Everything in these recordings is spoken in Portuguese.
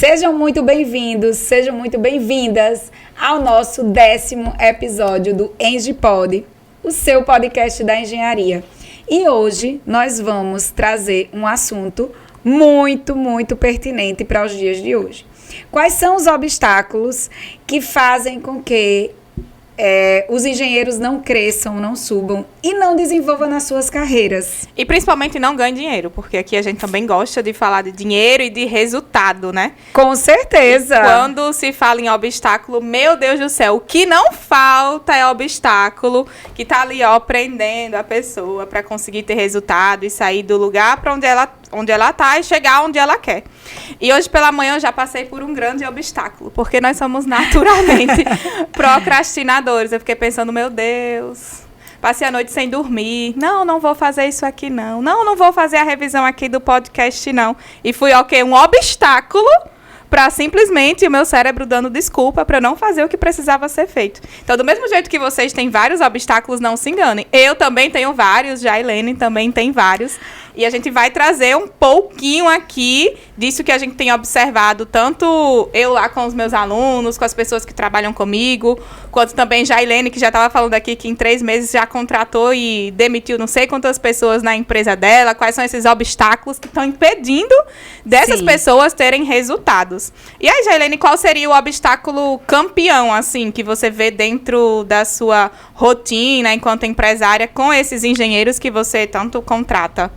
Sejam muito bem-vindos, sejam muito bem-vindas ao nosso 10º episódio do EngiPod, o seu podcast da engenharia. E hoje nós vamos trazer um assunto muito pertinente para os dias de hoje. Quais são os obstáculos que fazem com que os engenheiros não cresçam, não subam e não desenvolvam nas suas carreiras? E principalmente não ganhem dinheiro, porque aqui a gente também gosta de falar de dinheiro e de resultado, né? Com certeza! E quando se fala em obstáculo, meu Deus do céu, o que não falta é obstáculo que tá ali, ó, prendendo a pessoa para conseguir ter resultado e sair do lugar para onde ela tá e chegar onde ela quer. E hoje pela manhã eu já passei por um grande obstáculo, porque nós somos naturalmente procrastinadores. Eu fiquei pensando, meu Deus, passei a noite sem dormir. Não vou fazer isso aqui não. Não vou fazer a revisão aqui do podcast não. E fui, um obstáculo para simplesmente o meu cérebro dando desculpa para não fazer o que precisava ser feito. Então, do mesmo jeito que vocês têm vários obstáculos, não se enganem. Eu também tenho vários, Jailene também tem vários. E a gente vai trazer um pouquinho aqui disso que a gente tem observado, tanto eu lá com os meus alunos, com as pessoas que trabalham comigo, quanto também Jailene, que já estava falando aqui que em 3 meses já contratou e demitiu não sei quantas pessoas na empresa dela, quais são esses obstáculos que estão impedindo dessas pessoas terem resultados. E aí, Jailene, qual seria o obstáculo campeão, assim, que você vê dentro da sua rotina enquanto empresária com esses engenheiros que você tanto contrata?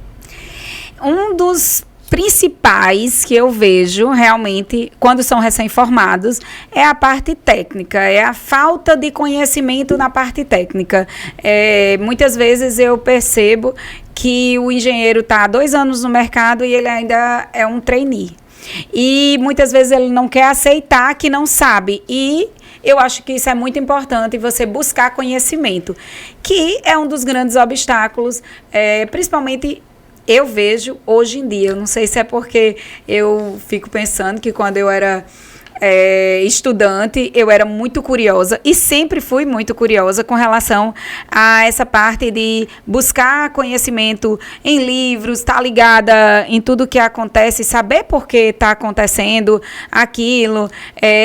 Um dos principais que eu vejo realmente quando são recém-formados é a parte técnica, é a falta de conhecimento na parte técnica. Muitas vezes eu percebo que o engenheiro está há 2 anos no mercado e ele ainda é um trainee. E muitas vezes ele não quer aceitar que não sabe. E eu acho que isso é muito importante, você buscar conhecimento, que é um dos grandes obstáculos, principalmente eu vejo hoje em dia. Eu não sei se é porque eu fico pensando que quando eu era estudante, eu era muito curiosa e sempre fui muito curiosa com relação a essa parte de buscar conhecimento em livros, estar ligada em tudo que acontece, saber por que está acontecendo aquilo,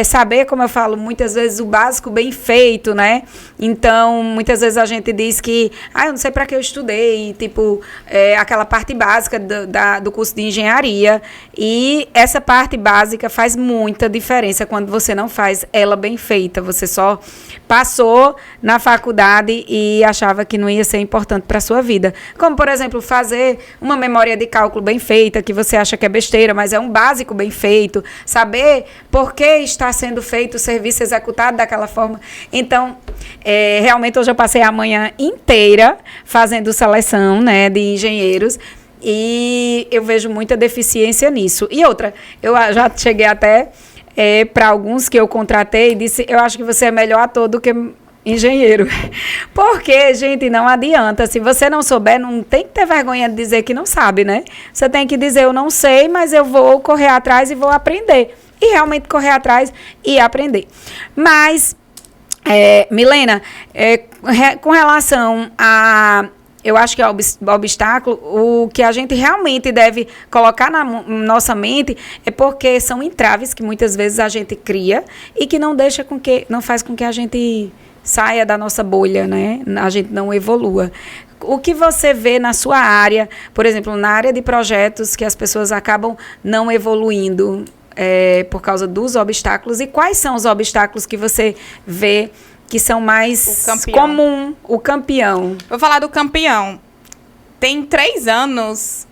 saber, como eu falo, muitas vezes o básico bem feito, né? Então, muitas vezes a gente diz que, eu não sei para que eu estudei, tipo, aquela parte básica do curso de engenharia, e essa parte básica faz muita diferença quando você não faz ela bem feita. Você só passou na faculdade e achava que não ia ser importante para a sua vida. Como, por exemplo, fazer uma memória de cálculo bem feita, que você acha que é besteira, mas é um básico bem feito. Saber por que está sendo feito o serviço executado daquela forma. Então, realmente, hoje eu passei a manhã inteira fazendo seleção, né, de engenheiros. E eu vejo muita deficiência nisso. E outra, eu já cheguei até para alguns que eu contratei e disse, eu acho que você é melhor ator do que engenheiro. Porque, gente, não adianta. Se você não souber, não tem que ter vergonha de dizer que não sabe, né? Você tem que dizer, eu não sei, mas eu vou correr atrás e vou aprender. E realmente correr atrás e aprender. Mas, Milena, com relação a... Eu acho que é o obstáculo, o que a gente realmente deve colocar na nossa mente é porque são entraves que muitas vezes a gente cria e que não faz com que a gente saia da nossa bolha, né? A gente não evolua. O que você vê na sua área, por exemplo, na área de projetos, que as pessoas acabam não evoluindo por causa dos obstáculos, e quais são os obstáculos que você vê que são mais comum, o campeão? Vou falar do campeão. Tem 3 anos,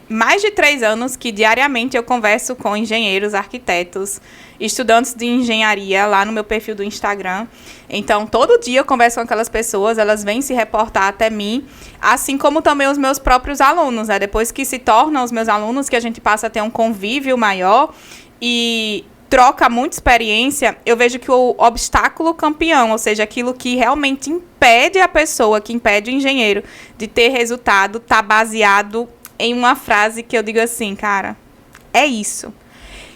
mais de 3 anos, que diariamente eu converso com engenheiros, arquitetos, estudantes de engenharia lá no meu perfil do Instagram. Então, todo dia eu converso com aquelas pessoas, elas vêm se reportar até mim, assim como também os meus próprios alunos, né? Depois que se tornam os meus alunos, que a gente passa a ter um convívio maior e troca muita experiência, eu vejo que o obstáculo campeão, ou seja, aquilo que realmente impede a pessoa, que impede o engenheiro de ter resultado, está baseado em uma frase que eu digo assim, cara, é isso.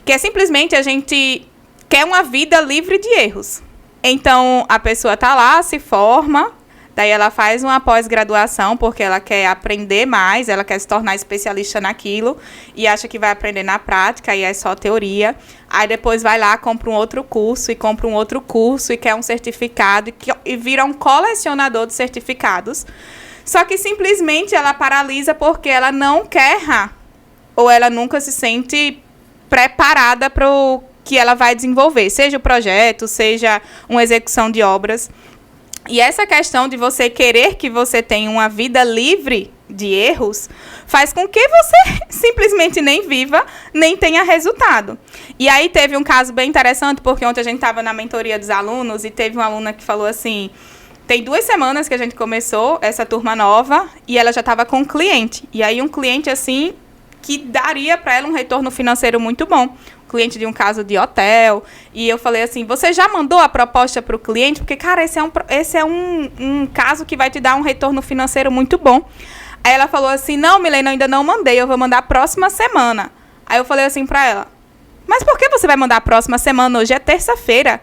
Que é simplesmente a gente quer uma vida livre de erros. Então, a pessoa está lá, se forma, Daí ela faz uma pós-graduação porque ela quer aprender mais, ela quer se tornar especialista naquilo e acha que vai aprender na prática e é só teoria. Aí depois vai lá, compra um outro curso e quer um certificado e vira um colecionador de certificados. Só que simplesmente ela paralisa porque ela não quer errar. Ou ela nunca se sente preparada para o que ela vai desenvolver. Seja o projeto, seja uma execução de obras. E essa questão de você querer que você tenha uma vida livre de erros faz com que você simplesmente nem viva, nem tenha resultado. E aí teve um caso bem interessante, porque ontem a gente estava na mentoria dos alunos e teve uma aluna que falou assim, tem 2 semanas que a gente começou essa turma nova e ela já estava com um cliente. E aí um cliente assim que daria para ela um retorno financeiro muito bom. Cliente de um caso de hotel, e eu falei assim, você já mandou a proposta para o cliente? Porque, cara, esse é um caso que vai te dar um retorno financeiro muito bom. Aí ela falou assim, não, Milena, eu ainda não mandei, eu vou mandar a próxima semana. Aí eu falei assim para ela, mas por que você vai mandar a próxima semana? Hoje é terça-feira.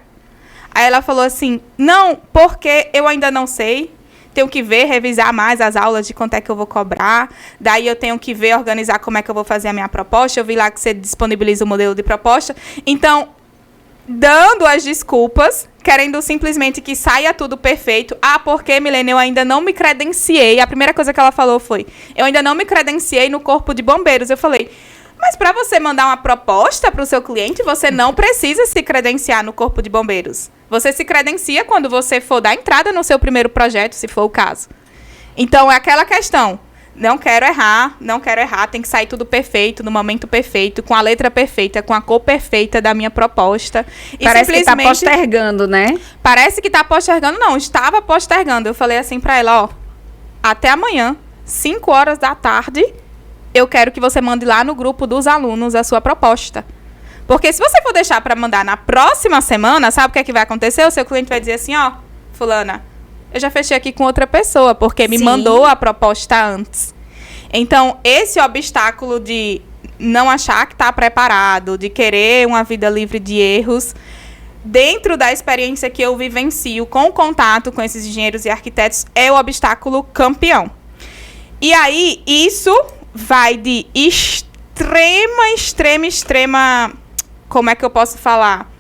Aí ela falou assim, não, porque eu ainda não sei. Tenho que ver, revisar mais as aulas de quanto é que eu vou cobrar. Daí eu tenho que ver, organizar como é que eu vou fazer a minha proposta. Eu vi lá que você disponibiliza o modelo de proposta. Então, dando as desculpas, querendo simplesmente que saia tudo perfeito. Ah, porque, Milena, eu ainda não me credenciei. A primeira coisa que ela falou foi, eu ainda não me credenciei no Corpo de Bombeiros. Eu falei, mas para você mandar uma proposta para o seu cliente, você não precisa se credenciar no Corpo de Bombeiros. Você se credencia quando você for dar entrada no seu primeiro projeto, se for o caso. Então, é aquela questão. Não quero errar, tem que sair tudo perfeito, no momento perfeito, com a letra perfeita, com a cor perfeita da minha proposta. E parece que está postergando, né? Parece que está postergando. Não, estava postergando. Eu falei assim para ela, ó, até amanhã, 5 horas da tarde, eu quero que você mande lá no grupo dos alunos a sua proposta. Porque se você for deixar para mandar na próxima semana, sabe o que é que vai acontecer? O seu cliente vai dizer assim, ó, fulana, eu já fechei aqui com outra pessoa, porque me mandou a proposta antes. Então, esse obstáculo de não achar que está preparado, de querer uma vida livre de erros, dentro da experiência que eu vivencio com o contato com esses engenheiros e arquitetos, é o obstáculo campeão. E aí, isso vai de extrema, como é que eu posso falar?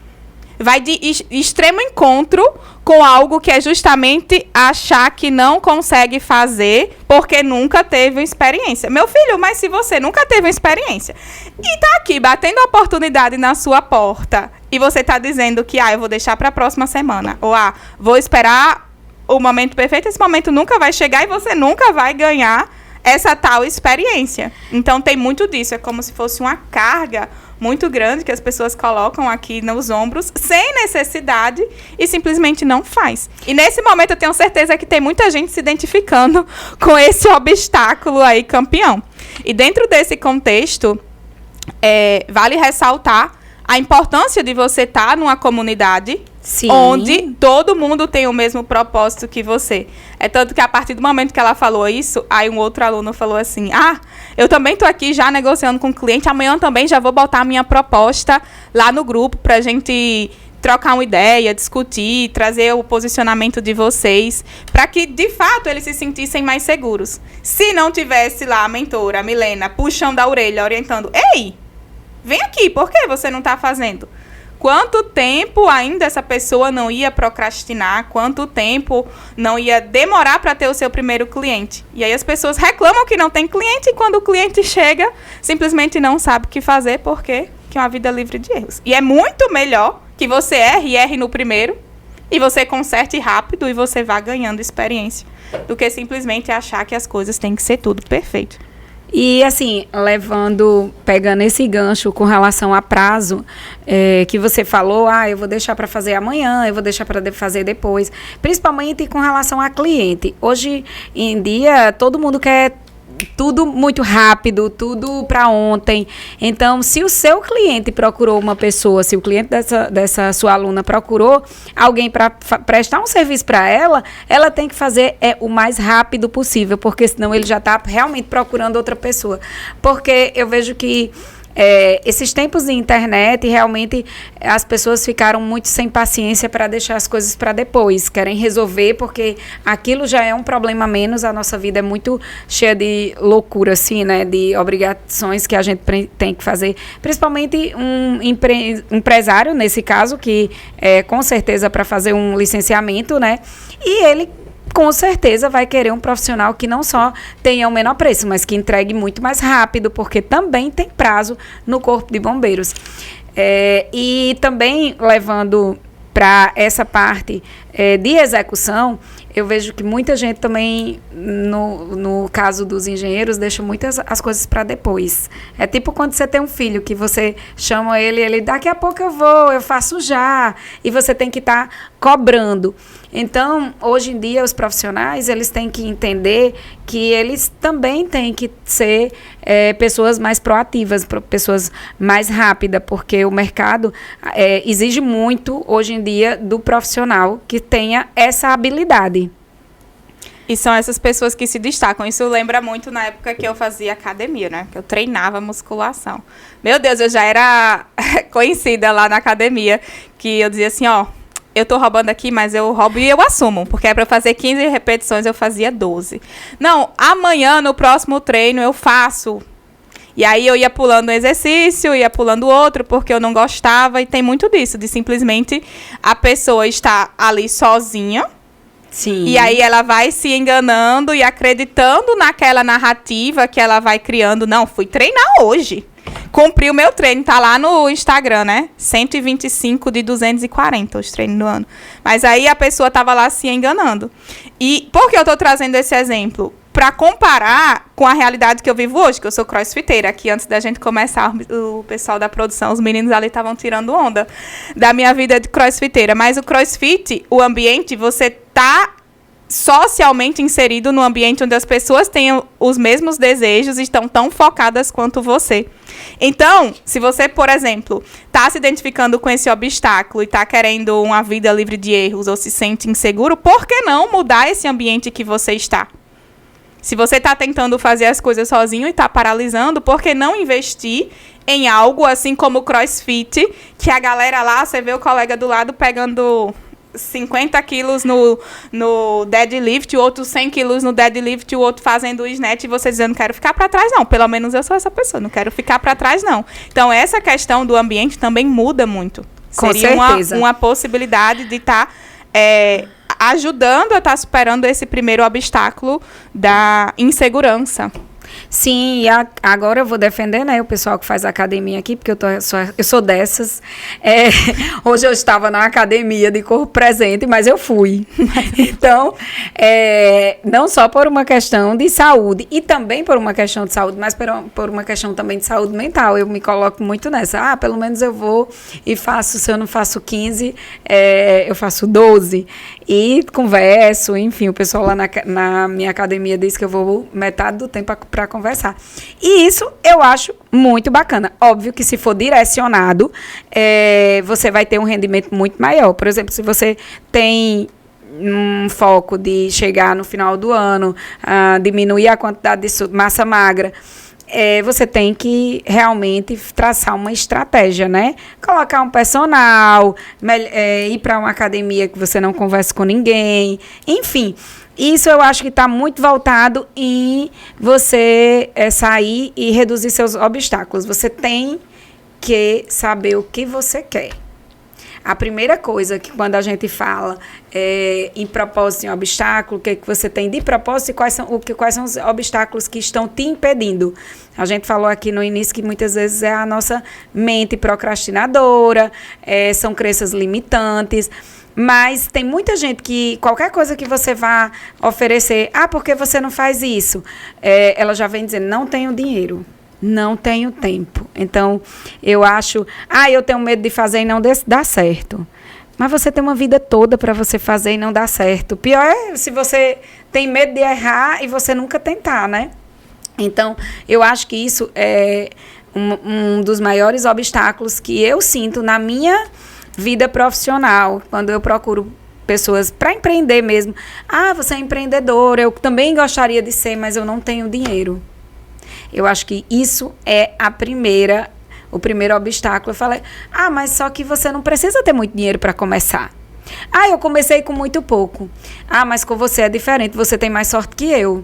Vai de extremo encontro com algo que é justamente achar que não consegue fazer porque nunca teve experiência. Meu filho, mas se você nunca teve experiência e tá aqui batendo a oportunidade na sua porta e você tá dizendo que, eu vou deixar para a próxima semana, ou, vou esperar o momento perfeito, esse momento nunca vai chegar e você nunca vai ganhar essa tal experiência. Então, tem muito disso. É como se fosse uma carga muito grande que as pessoas colocam aqui nos ombros, sem necessidade, e simplesmente não faz. E nesse momento, eu tenho certeza que tem muita gente se identificando com esse obstáculo aí, campeão. E dentro desse contexto, vale ressaltar a importância de você estar numa comunidade onde todo mundo tem o mesmo propósito que você. É tanto que a partir do momento que ela falou isso, aí um outro aluno falou assim, eu também estou aqui já negociando com o cliente, amanhã também já vou botar a minha proposta lá no grupo para a gente trocar uma ideia, discutir, trazer o posicionamento de vocês, para que, de fato, eles se sentissem mais seguros. Se não tivesse lá a mentora, a Milena, puxando a orelha, orientando, ei, vem aqui, por que você não está fazendo? Quanto tempo ainda essa pessoa não ia procrastinar? Quanto tempo não ia demorar para ter o seu primeiro cliente? E aí as pessoas reclamam que não tem cliente e quando o cliente chega, simplesmente não sabe o que fazer porque é uma vida livre de erros. E é muito melhor que você erre no primeiro e você conserte rápido e você vá ganhando experiência do que simplesmente achar que as coisas têm que ser tudo perfeito. E assim, pegando esse gancho com relação a prazo, que você falou, eu vou deixar para fazer amanhã, eu vou deixar para fazer depois, principalmente com relação a cliente. Hoje em dia, todo mundo quer tudo muito rápido, tudo para ontem. Então, se o seu cliente procurou uma pessoa, se o cliente dessa sua aluna procurou alguém para prestar um serviço para ela tem que fazer o mais rápido possível, porque senão ele já está realmente procurando outra pessoa. Porque eu vejo que esses tempos de internet, realmente as pessoas ficaram muito sem paciência para deixar as coisas para depois, querem resolver porque aquilo já é um problema a menos, a nossa vida é muito cheia de loucura, assim, né, de obrigações que a gente tem que fazer, principalmente um empresário, nesse caso, que com certeza para fazer um licenciamento, né, e ele com certeza vai querer um profissional que não só tenha o menor preço, mas que entregue muito mais rápido, porque também tem prazo no Corpo de Bombeiros. E também levando para essa parte de execução, eu vejo que muita gente também, no caso dos engenheiros, deixa muitas as coisas para depois. É tipo quando você tem um filho, que você chama ele, daqui a pouco eu faço já, e você tem que estar cobrando. Então, hoje em dia, os profissionais, eles têm que entender que eles também têm que ser pessoas mais proativas, pessoas mais rápidas, porque o mercado exige muito, hoje em dia, do profissional que tenha essa habilidade. E são essas pessoas que se destacam. Isso lembra muito na época que eu fazia academia, né? Que eu treinava musculação. Meu Deus, eu já era conhecida lá na academia, que eu dizia assim, ó, eu tô roubando aqui, mas eu roubo e eu assumo, porque é para fazer 15 repetições, eu fazia 12. Não, amanhã, no próximo treino, eu faço. E aí eu ia pulando um exercício, ia pulando outro, porque eu não gostava, e tem muito disso, de simplesmente a pessoa estar ali sozinha. Sim. E aí ela vai se enganando e acreditando naquela narrativa que ela vai criando. Não, fui treinar hoje. Cumpri o meu treino, tá lá no Instagram, né? 125 de 240 os treinos do ano. Mas aí a pessoa tava lá se enganando. E por que eu tô trazendo esse exemplo? Para comparar com a realidade que eu vivo hoje, que eu sou crossfiteira. Aqui, antes da gente começar, o pessoal da produção, os meninos ali estavam tirando onda da minha vida de crossfiteira. Mas o crossfit, o ambiente, você tá socialmente inserido no ambiente onde as pessoas têm os mesmos desejos e estão tão focadas quanto você. Então, se você, por exemplo, está se identificando com esse obstáculo e está querendo uma vida livre de erros ou se sente inseguro, por que não mudar esse ambiente que você está? Se você está tentando fazer as coisas sozinho e está paralisando, por que não investir em algo assim como o CrossFit, que a galera lá, você vê o colega do lado pegando 50 quilos no deadlift, o outro 100 quilos no deadlift, o outro fazendo o snatch, e você dizendo, não quero ficar para trás não, pelo menos eu sou essa pessoa, não quero ficar para trás não. Então, essa questão do ambiente também muda muito. Com Seria certeza. uma possibilidade de estar ajudando a estar superando esse primeiro obstáculo da insegurança. Sim, e agora eu vou defender, né, o pessoal que faz academia aqui, porque eu sou dessas. Hoje eu estava na academia de corpo presente, mas eu fui. Então, não só por uma questão de saúde, e também por uma questão de saúde, mas por uma questão também de saúde mental. Eu me coloco muito nessa. Pelo menos eu vou e faço, se eu não faço 15, eu faço 12. E converso, enfim, o pessoal lá na minha academia diz que eu vou metade do tempo para conversar. E isso eu acho muito bacana. Óbvio que se for direcionado, você vai ter um rendimento muito maior. Por exemplo, se você tem um foco de chegar no final do ano, diminuir a quantidade de massa magra, você tem que realmente traçar uma estratégia, né? Colocar um personal, ir para uma academia que você não conversa com ninguém, enfim. Isso eu acho que está muito voltado em você sair e reduzir seus obstáculos. Você tem que saber o que você quer. A primeira coisa que quando a gente fala em propósito, em obstáculo, o que você tem de propósito e quais são os obstáculos que estão te impedindo. A gente falou aqui no início que muitas vezes é a nossa mente procrastinadora, são crenças limitantes, mas tem muita gente que qualquer coisa que você vá oferecer, por que você não faz isso? Ela já vem dizendo, não tenho dinheiro. Não tenho tempo. Então, eu acho... eu tenho medo de fazer e não dar certo. Mas você tem uma vida toda para você fazer e não dar certo. O pior é se você tem medo de errar e você nunca tentar, né? Então, eu acho que isso é um dos maiores obstáculos que eu sinto na minha vida profissional, quando eu procuro pessoas para empreender mesmo. Você é empreendedora, eu também gostaria de ser, mas eu não tenho dinheiro. Eu acho que isso é a primeira O primeiro obstáculo, eu falei, mas só que você não precisa ter muito dinheiro para começar. Eu comecei com muito pouco. Mas com você é diferente, você tem mais sorte que eu.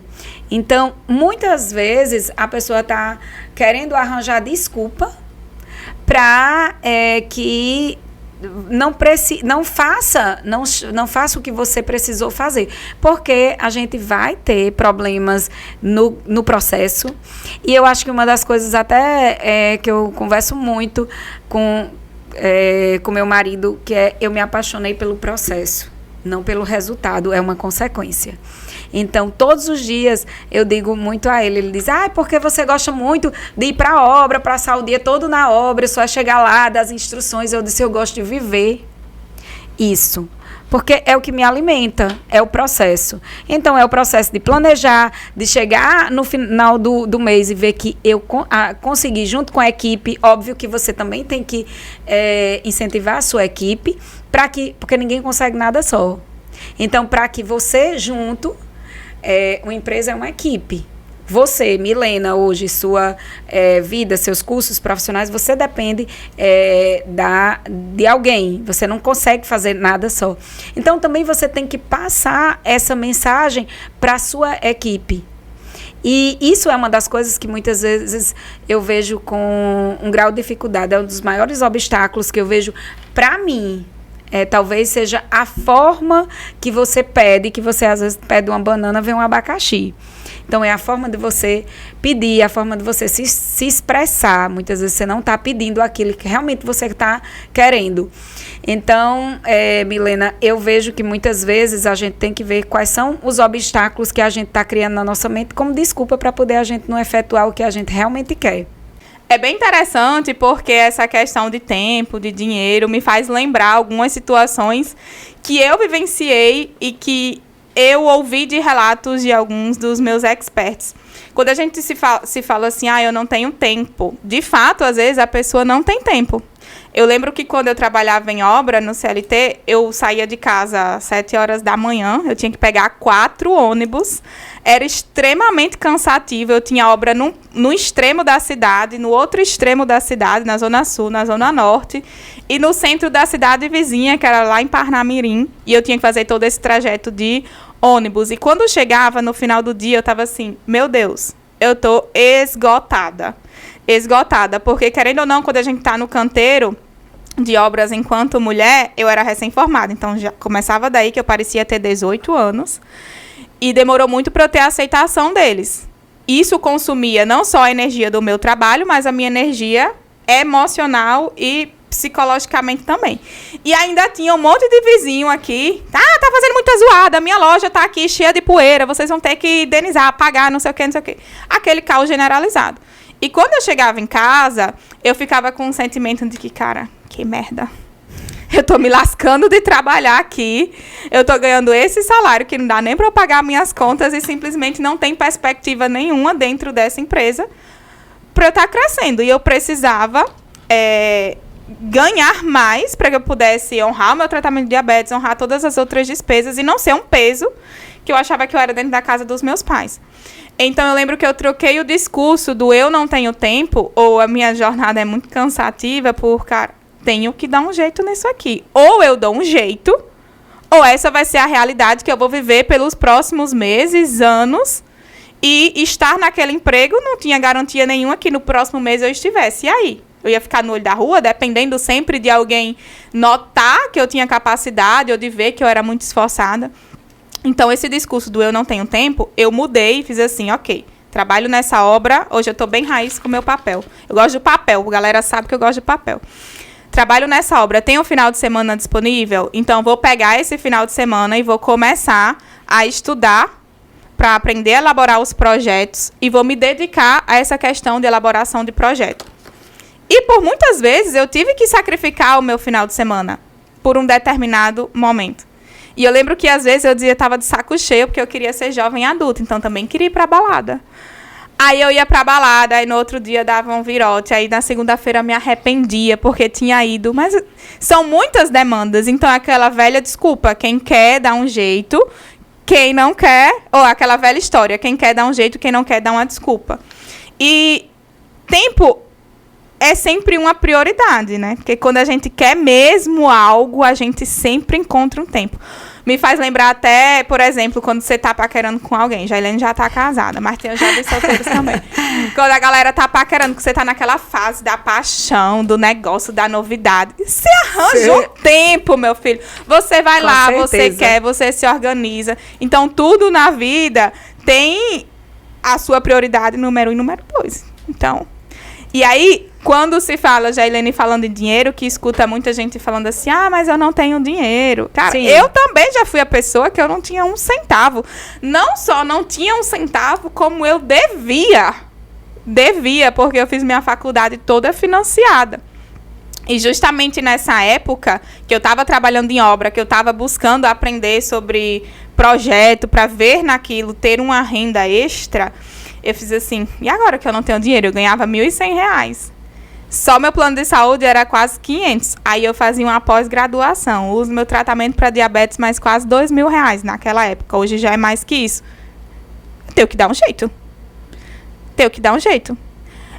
Então, muitas vezes, a pessoa está querendo arranjar desculpa para que não faça o que você precisou fazer, porque a gente vai ter problemas no processo. E eu acho que uma das coisas até que eu converso muito com meu marido, que eu me apaixonei pelo processo, não pelo resultado, é uma consequência. Então, todos os dias eu digo muito a ele diz, porque você gosta muito de ir para a obra, passar o dia todo na obra, só chegar lá, dar as instruções. Eu disse, eu gosto de viver isso, porque é o que me alimenta, é o processo. Então, é o processo de planejar, de chegar no final do mês e ver que eu consegui junto com a equipe. Óbvio que você também tem que incentivar a sua equipe, porque ninguém consegue nada só. Então, para que você junto... uma empresa é uma equipe. Você, Milena, hoje, sua vida, seus cursos profissionais, você depende de alguém. Você não consegue fazer nada só. Então, também você tem que passar essa mensagem para a sua equipe. E isso é uma das coisas que muitas vezes eu vejo com um grau de dificuldade. É um dos maiores obstáculos que eu vejo para mim. Talvez seja a forma que você pede, que você às vezes pede uma banana, vem um abacaxi. Então, é a forma de você pedir, a forma de você se expressar. Muitas vezes você não está pedindo aquilo que realmente você está querendo. Então, Milena, eu vejo que muitas vezes a gente tem que ver quais são os obstáculos que a gente está criando na nossa mente como desculpa para poder a gente não efetuar o que a gente realmente quer. É bem interessante porque essa questão de tempo, de dinheiro, me faz lembrar algumas situações que eu vivenciei e que eu ouvi de relatos de alguns dos meus experts. Quando a gente se fala assim, eu não tenho tempo. De fato, às vezes, a pessoa não tem tempo. Eu lembro que quando eu trabalhava em obra, no CLT, eu saía de casa às 7 horas da manhã, eu tinha que pegar 4 ônibus, era extremamente cansativo, eu tinha obra no extremo da cidade, no outro extremo da cidade, na Zona Sul, na Zona Norte, e no centro da cidade vizinha, que era lá em Parnamirim, e eu tinha que fazer todo esse trajeto de ônibus. E quando chegava no final do dia, eu estava assim, meu Deus, eu estou esgotada, porque querendo ou não, quando a gente está no canteiro de obras enquanto mulher, eu era recém-formada, então já começava daí que eu parecia ter 18 anos, e demorou muito para eu ter a aceitação deles. Isso consumia não só a energia do meu trabalho, mas a minha energia emocional e psicologicamente também. E ainda tinha um monte de vizinho aqui, tá fazendo muita zoada, a minha loja tá aqui cheia de poeira, vocês vão ter que indenizar, pagar, não sei o quê. Aquele caos generalizado. E quando eu chegava em casa, eu ficava com um sentimento de que, cara, que merda. Eu tô me lascando de trabalhar aqui, eu tô ganhando esse salário que não dá nem para eu pagar minhas contas e simplesmente não tem perspectiva nenhuma dentro dessa empresa para eu estar crescendo. E eu precisava ganhar mais para que eu pudesse honrar o meu tratamento de diabetes, honrar todas as outras despesas e não ser um peso que eu achava que eu era dentro da casa dos meus pais. Então, eu lembro que eu troquei o discurso do eu não tenho tempo, ou a minha jornada é muito cansativa, por, cara, tenho que dar um jeito nisso aqui. Ou eu dou um jeito, ou essa vai ser a realidade que eu vou viver pelos próximos meses, anos, e estar naquele emprego não tinha garantia nenhuma que no próximo mês eu estivesse. E aí? Eu ia ficar no olho da rua, dependendo sempre de alguém notar que eu tinha capacidade, ou de ver que eu era muito esforçada. Então, esse discurso do eu não tenho tempo, eu mudei e fiz assim, ok, trabalho nessa obra, hoje eu estou bem raiz com o meu papel. Eu gosto de papel, a galera sabe que eu gosto de papel. Trabalho nessa obra, tenho um final de semana disponível, então vou pegar esse final de semana e vou começar a estudar para aprender a elaborar os projetos e vou me dedicar a essa questão de elaboração de projeto. E por muitas vezes eu tive que sacrificar o meu final de semana por um determinado momento. E eu lembro que, às vezes, eu dizia que estava de saco cheio, porque eu queria ser jovem adulta, então também queria ir para a balada. Aí eu ia para a balada, aí no outro dia dava um virote, aí na segunda-feira me arrependia, porque tinha ido. Mas são muitas demandas, então aquela velha desculpa, quem quer dá um jeito, quem não quer, ou aquela velha história, quem quer dá um jeito, quem não quer dá uma desculpa. E tempo é sempre uma prioridade, né? Porque quando a gente quer mesmo algo, a gente sempre encontra um tempo. Me faz lembrar até, por exemplo, quando você tá paquerando com alguém. Jailene já tá casada, mas tem os jovens solteiros também. Quando a galera tá paquerando, que você tá naquela fase da paixão, do negócio, da novidade. Você arranja um tempo, meu filho. Você vai Com lá, certeza. você quer, você se organiza. Então, tudo na vida tem a sua prioridade número 1 e número 2. Então, e aí, quando se fala, Jailene falando em dinheiro, que escuta muita gente falando assim, mas eu não tenho dinheiro. Cara, Sim. eu também já fui a pessoa que eu não tinha um centavo. Não só não tinha um centavo, como eu devia. Devia, porque eu fiz minha faculdade toda financiada. E justamente nessa época, que eu estava trabalhando em obra, que eu estava buscando aprender sobre projeto, para ver naquilo, ter uma renda extra, eu fiz assim, e agora que eu não tenho dinheiro? Eu ganhava R$1.100. Só meu plano de saúde era quase 500. Aí eu fazia uma pós-graduação. Uso meu tratamento para diabetes mais quase R$2.000 naquela época. Hoje já é mais que isso. Tenho que dar um jeito.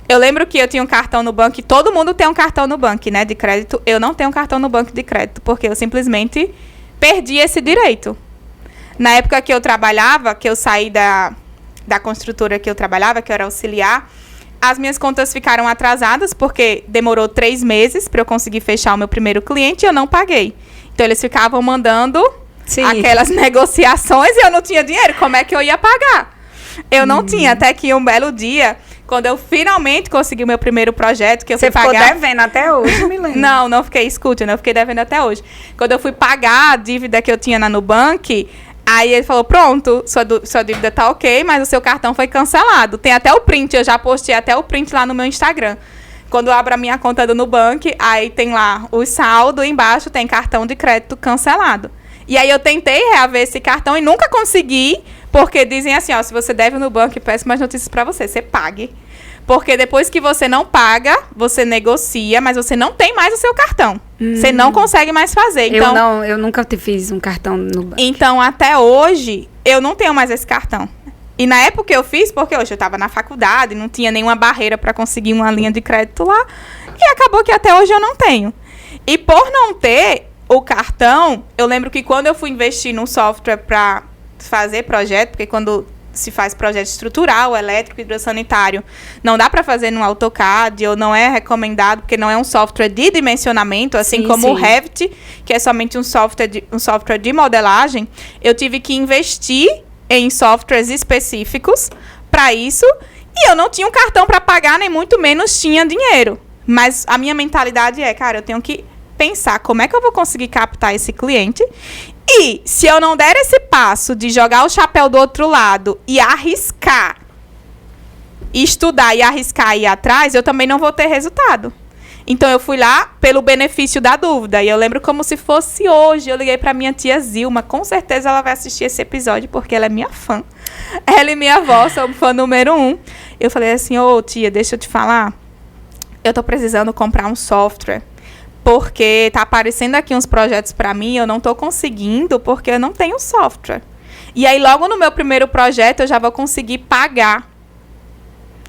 Eu lembro que eu tinha um cartão no banco, e todo mundo tem um cartão no banco, né, de crédito. Eu não tenho um cartão no banco de crédito, porque eu simplesmente perdi esse direito. Na época que eu trabalhava, que eu saí da construtora que eu trabalhava, que eu era auxiliar, as minhas contas ficaram atrasadas, porque demorou 3 meses para eu conseguir fechar o meu primeiro cliente e eu não paguei. Então, eles ficavam mandando aquelas negociações e eu não tinha dinheiro. Como é que eu ia pagar? Eu não tinha, até que um belo dia, quando eu finalmente consegui o meu primeiro projeto, que eu fui pagar... Você ficou devendo até hoje, me lembro. Não fiquei, escute, não fiquei devendo até hoje. Quando eu fui pagar a dívida que eu tinha na Nubank, aí ele falou, pronto, sua dívida tá ok, mas o seu cartão foi cancelado. Tem até o print, eu já postei até o print lá no meu Instagram. Quando eu abro a minha conta do Nubank, aí tem lá o saldo, embaixo tem cartão de crédito cancelado. E aí eu tentei reaver esse cartão e nunca consegui, porque dizem assim, se você deve no banco, péssimas notícias para você, você pague. Porque depois que você não paga, você negocia, mas você não tem mais o seu cartão. Você não consegue mais fazer. Então, eu nunca fiz um cartão no banco. Então, até hoje, eu não tenho mais esse cartão. E na época eu fiz, porque hoje eu estava na faculdade, não tinha nenhuma barreira para conseguir uma linha de crédito lá. E acabou que até hoje eu não tenho. E por não ter o cartão, eu lembro que quando eu fui investir num software para fazer projeto, porque quando se faz projeto estrutural, elétrico, hidrossanitário, não dá para fazer no AutoCAD, ou não é recomendado, porque não é um software de dimensionamento, assim como o Revit, que é somente um software de modelagem. Eu tive que investir em softwares específicos para isso, e eu não tinha um cartão para pagar, nem muito menos tinha dinheiro. Mas a minha mentalidade é, cara, eu tenho que pensar como é que eu vou conseguir captar esse cliente. E se eu não der esse passo de jogar o chapéu do outro lado e arriscar, estudar e arriscar e ir atrás, eu também não vou ter resultado. Então, eu fui lá pelo benefício da dúvida. E eu lembro como se fosse hoje. Eu liguei pra minha tia Zilma. Com certeza ela vai assistir esse episódio, porque ela é minha fã. Ela e minha avó são fã número 1. Eu falei assim, ô tia, deixa eu te falar. Eu tô precisando comprar um software. Porque tá aparecendo aqui uns projetos para mim, eu não tô conseguindo porque eu não tenho software. E aí, logo no meu primeiro projeto, eu já vou conseguir pagar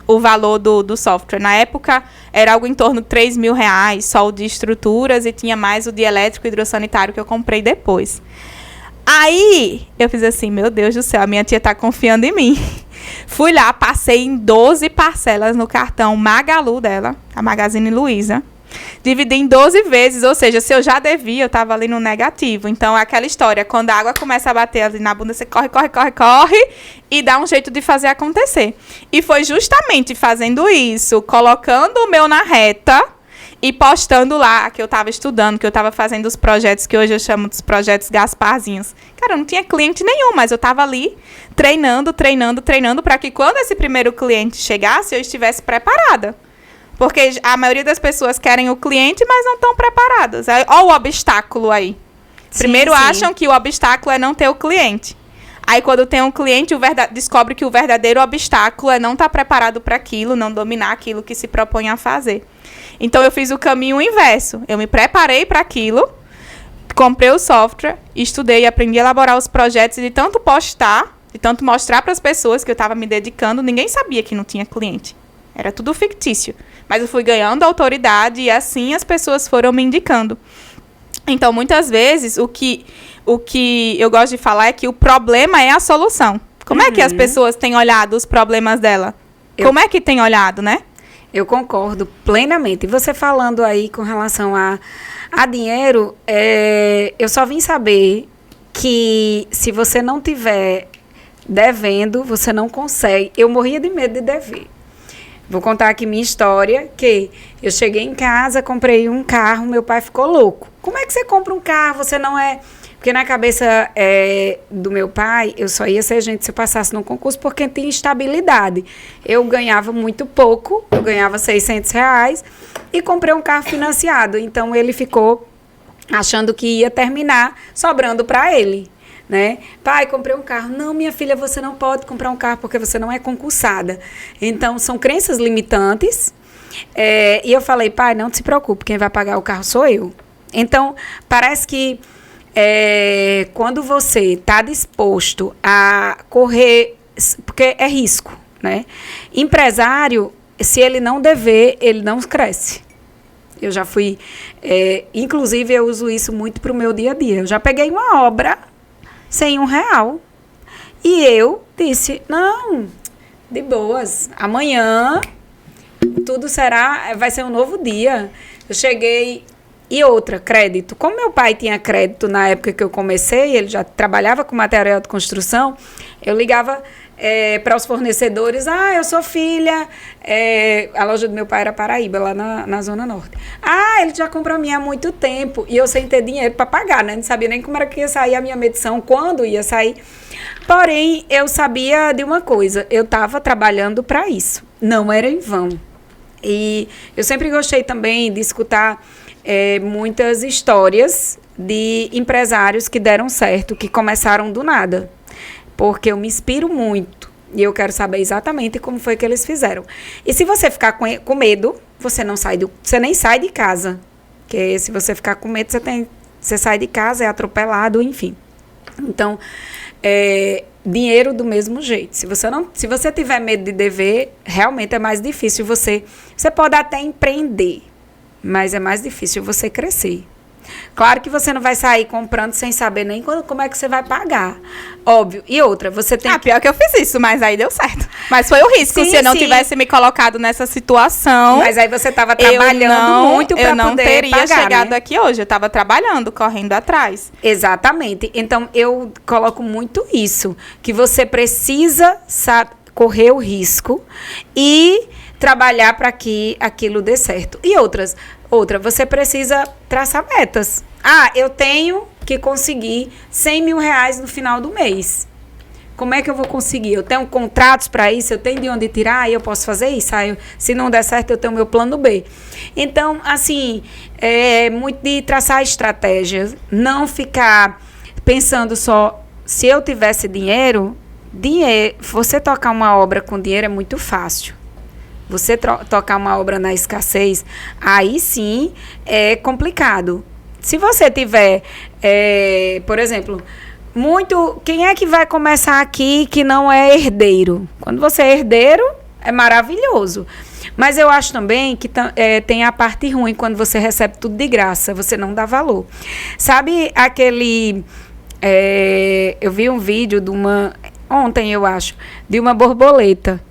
o valor do software. Na época, era algo em torno de R$3.000, só o de estruturas, e tinha mais o de elétrico e hidrossanitário que eu comprei depois. Aí, eu fiz assim, meu Deus do céu, a minha tia tá confiando em mim. Fui lá, passei em 12 parcelas no cartão Magalu dela, a Magazine Luiza. Dividi em 12 vezes, ou seja, se eu já devia, eu estava ali no negativo. Então, é aquela história, quando a água começa a bater ali na bunda, você corre e dá um jeito de fazer acontecer. E foi justamente fazendo isso, colocando o meu na reta e postando lá que eu estava estudando, que eu estava fazendo os projetos que hoje eu chamo dos projetos Gasparzinhos. Cara, eu não tinha cliente nenhum, mas eu estava ali treinando para que quando esse primeiro cliente chegasse, eu estivesse preparada. Porque a maioria das pessoas querem o cliente, mas não estão preparadas. Olha o obstáculo aí. Primeiro acham que o obstáculo é não ter o cliente. Aí, quando tem um cliente, descobre que o verdadeiro obstáculo é não estar preparado para aquilo, não dominar aquilo que se propõe a fazer. Então, eu fiz o caminho inverso. Eu me preparei para aquilo, comprei o software, estudei, aprendi a elaborar os projetos, e de tanto postar, de tanto mostrar para as pessoas que eu estava me dedicando, ninguém sabia que não tinha cliente. Era tudo fictício. Mas eu fui ganhando autoridade e assim as pessoas foram me indicando. Então, muitas vezes, o que eu gosto de falar é que o problema é a solução. Como é que as pessoas têm olhado os problemas dela? Como é que tem olhado, né? Eu concordo plenamente. E você falando aí com relação a dinheiro, eu só vim saber que se você não tiver devendo, você não consegue. Eu morria de medo de dever. Vou contar aqui minha história, que eu cheguei em casa, comprei um carro, meu pai ficou louco. Como é que você compra um carro? Você não é... Porque na cabeça do meu pai, eu só ia ser gente se eu passasse num concurso, porque tinha estabilidade. Eu ganhava muito pouco, eu ganhava R$600 e comprei um carro financiado. Então, ele ficou achando que ia terminar sobrando para ele. Né? Pai, comprei um carro. Não, minha filha, você não pode comprar um carro porque você não é concursada. Então, são crenças limitantes. E eu falei, pai, não se preocupe, quem vai pagar o carro sou eu. Então, parece que quando você está disposto a correr, porque é risco, né? Empresário, se ele não dever, ele não cresce. Eu já fui, inclusive eu uso isso muito para o meu dia a dia. Eu já peguei uma obra sem R$1. E eu disse, não, de boas, amanhã tudo vai ser um novo dia. Eu cheguei, e outra, crédito. Como meu pai tinha crédito na época que eu comecei, ele já trabalhava com material de construção, eu ligava para os fornecedores, eu sou filha, a loja do meu pai era Paraíba, lá na Zona Norte. Ele já comprou a minha há muito tempo, e eu sem ter dinheiro para pagar, né? Não sabia nem como era que ia sair a minha medição, quando ia sair. Porém, eu sabia de uma coisa, eu estava trabalhando para isso, não era em vão. E eu sempre gostei também de escutar muitas histórias de empresários que deram certo, que começaram do nada. Porque eu me inspiro muito e eu quero saber exatamente como foi que eles fizeram. E se você ficar com medo, você nem sai de casa. Porque se você ficar com medo, você sai de casa, é atropelado, enfim. Então, dinheiro do mesmo jeito. Se você tiver medo de dever, realmente é mais difícil você pode até empreender, mas é mais difícil você crescer. Claro que você não vai sair comprando sem saber nem como é que você vai pagar. Óbvio. E outra, você tem pior que eu fiz isso, mas aí deu certo. Mas foi o risco. Se eu não tivesse me colocado nessa situação... Mas aí você estava trabalhando muito para poder pagar, eu não teria chegado aqui hoje. Eu estava trabalhando, correndo atrás. Exatamente. Então, eu coloco muito isso. Que você precisa correr o risco e trabalhar para que aquilo dê certo. E outra, você precisa traçar metas. Eu tenho que conseguir R$100 mil no final do mês. Como é que eu vou conseguir? Eu tenho contratos para isso, eu tenho de onde tirar, eu posso fazer isso. Se não der certo, eu tenho meu plano B. Então, assim, é muito de traçar estratégias, não ficar pensando só, se eu tivesse dinheiro, você tocar uma obra com dinheiro é muito fácil. Você tocar uma obra na escassez, aí sim é complicado. Se você tiver, por exemplo, quem é que vai começar aqui que não é herdeiro? Quando você é herdeiro, é maravilhoso. Mas eu acho também que tem a parte ruim, quando você recebe tudo de graça, você não dá valor. Sabe aquele... eu vi um vídeo ontem, eu acho, de uma borboleta.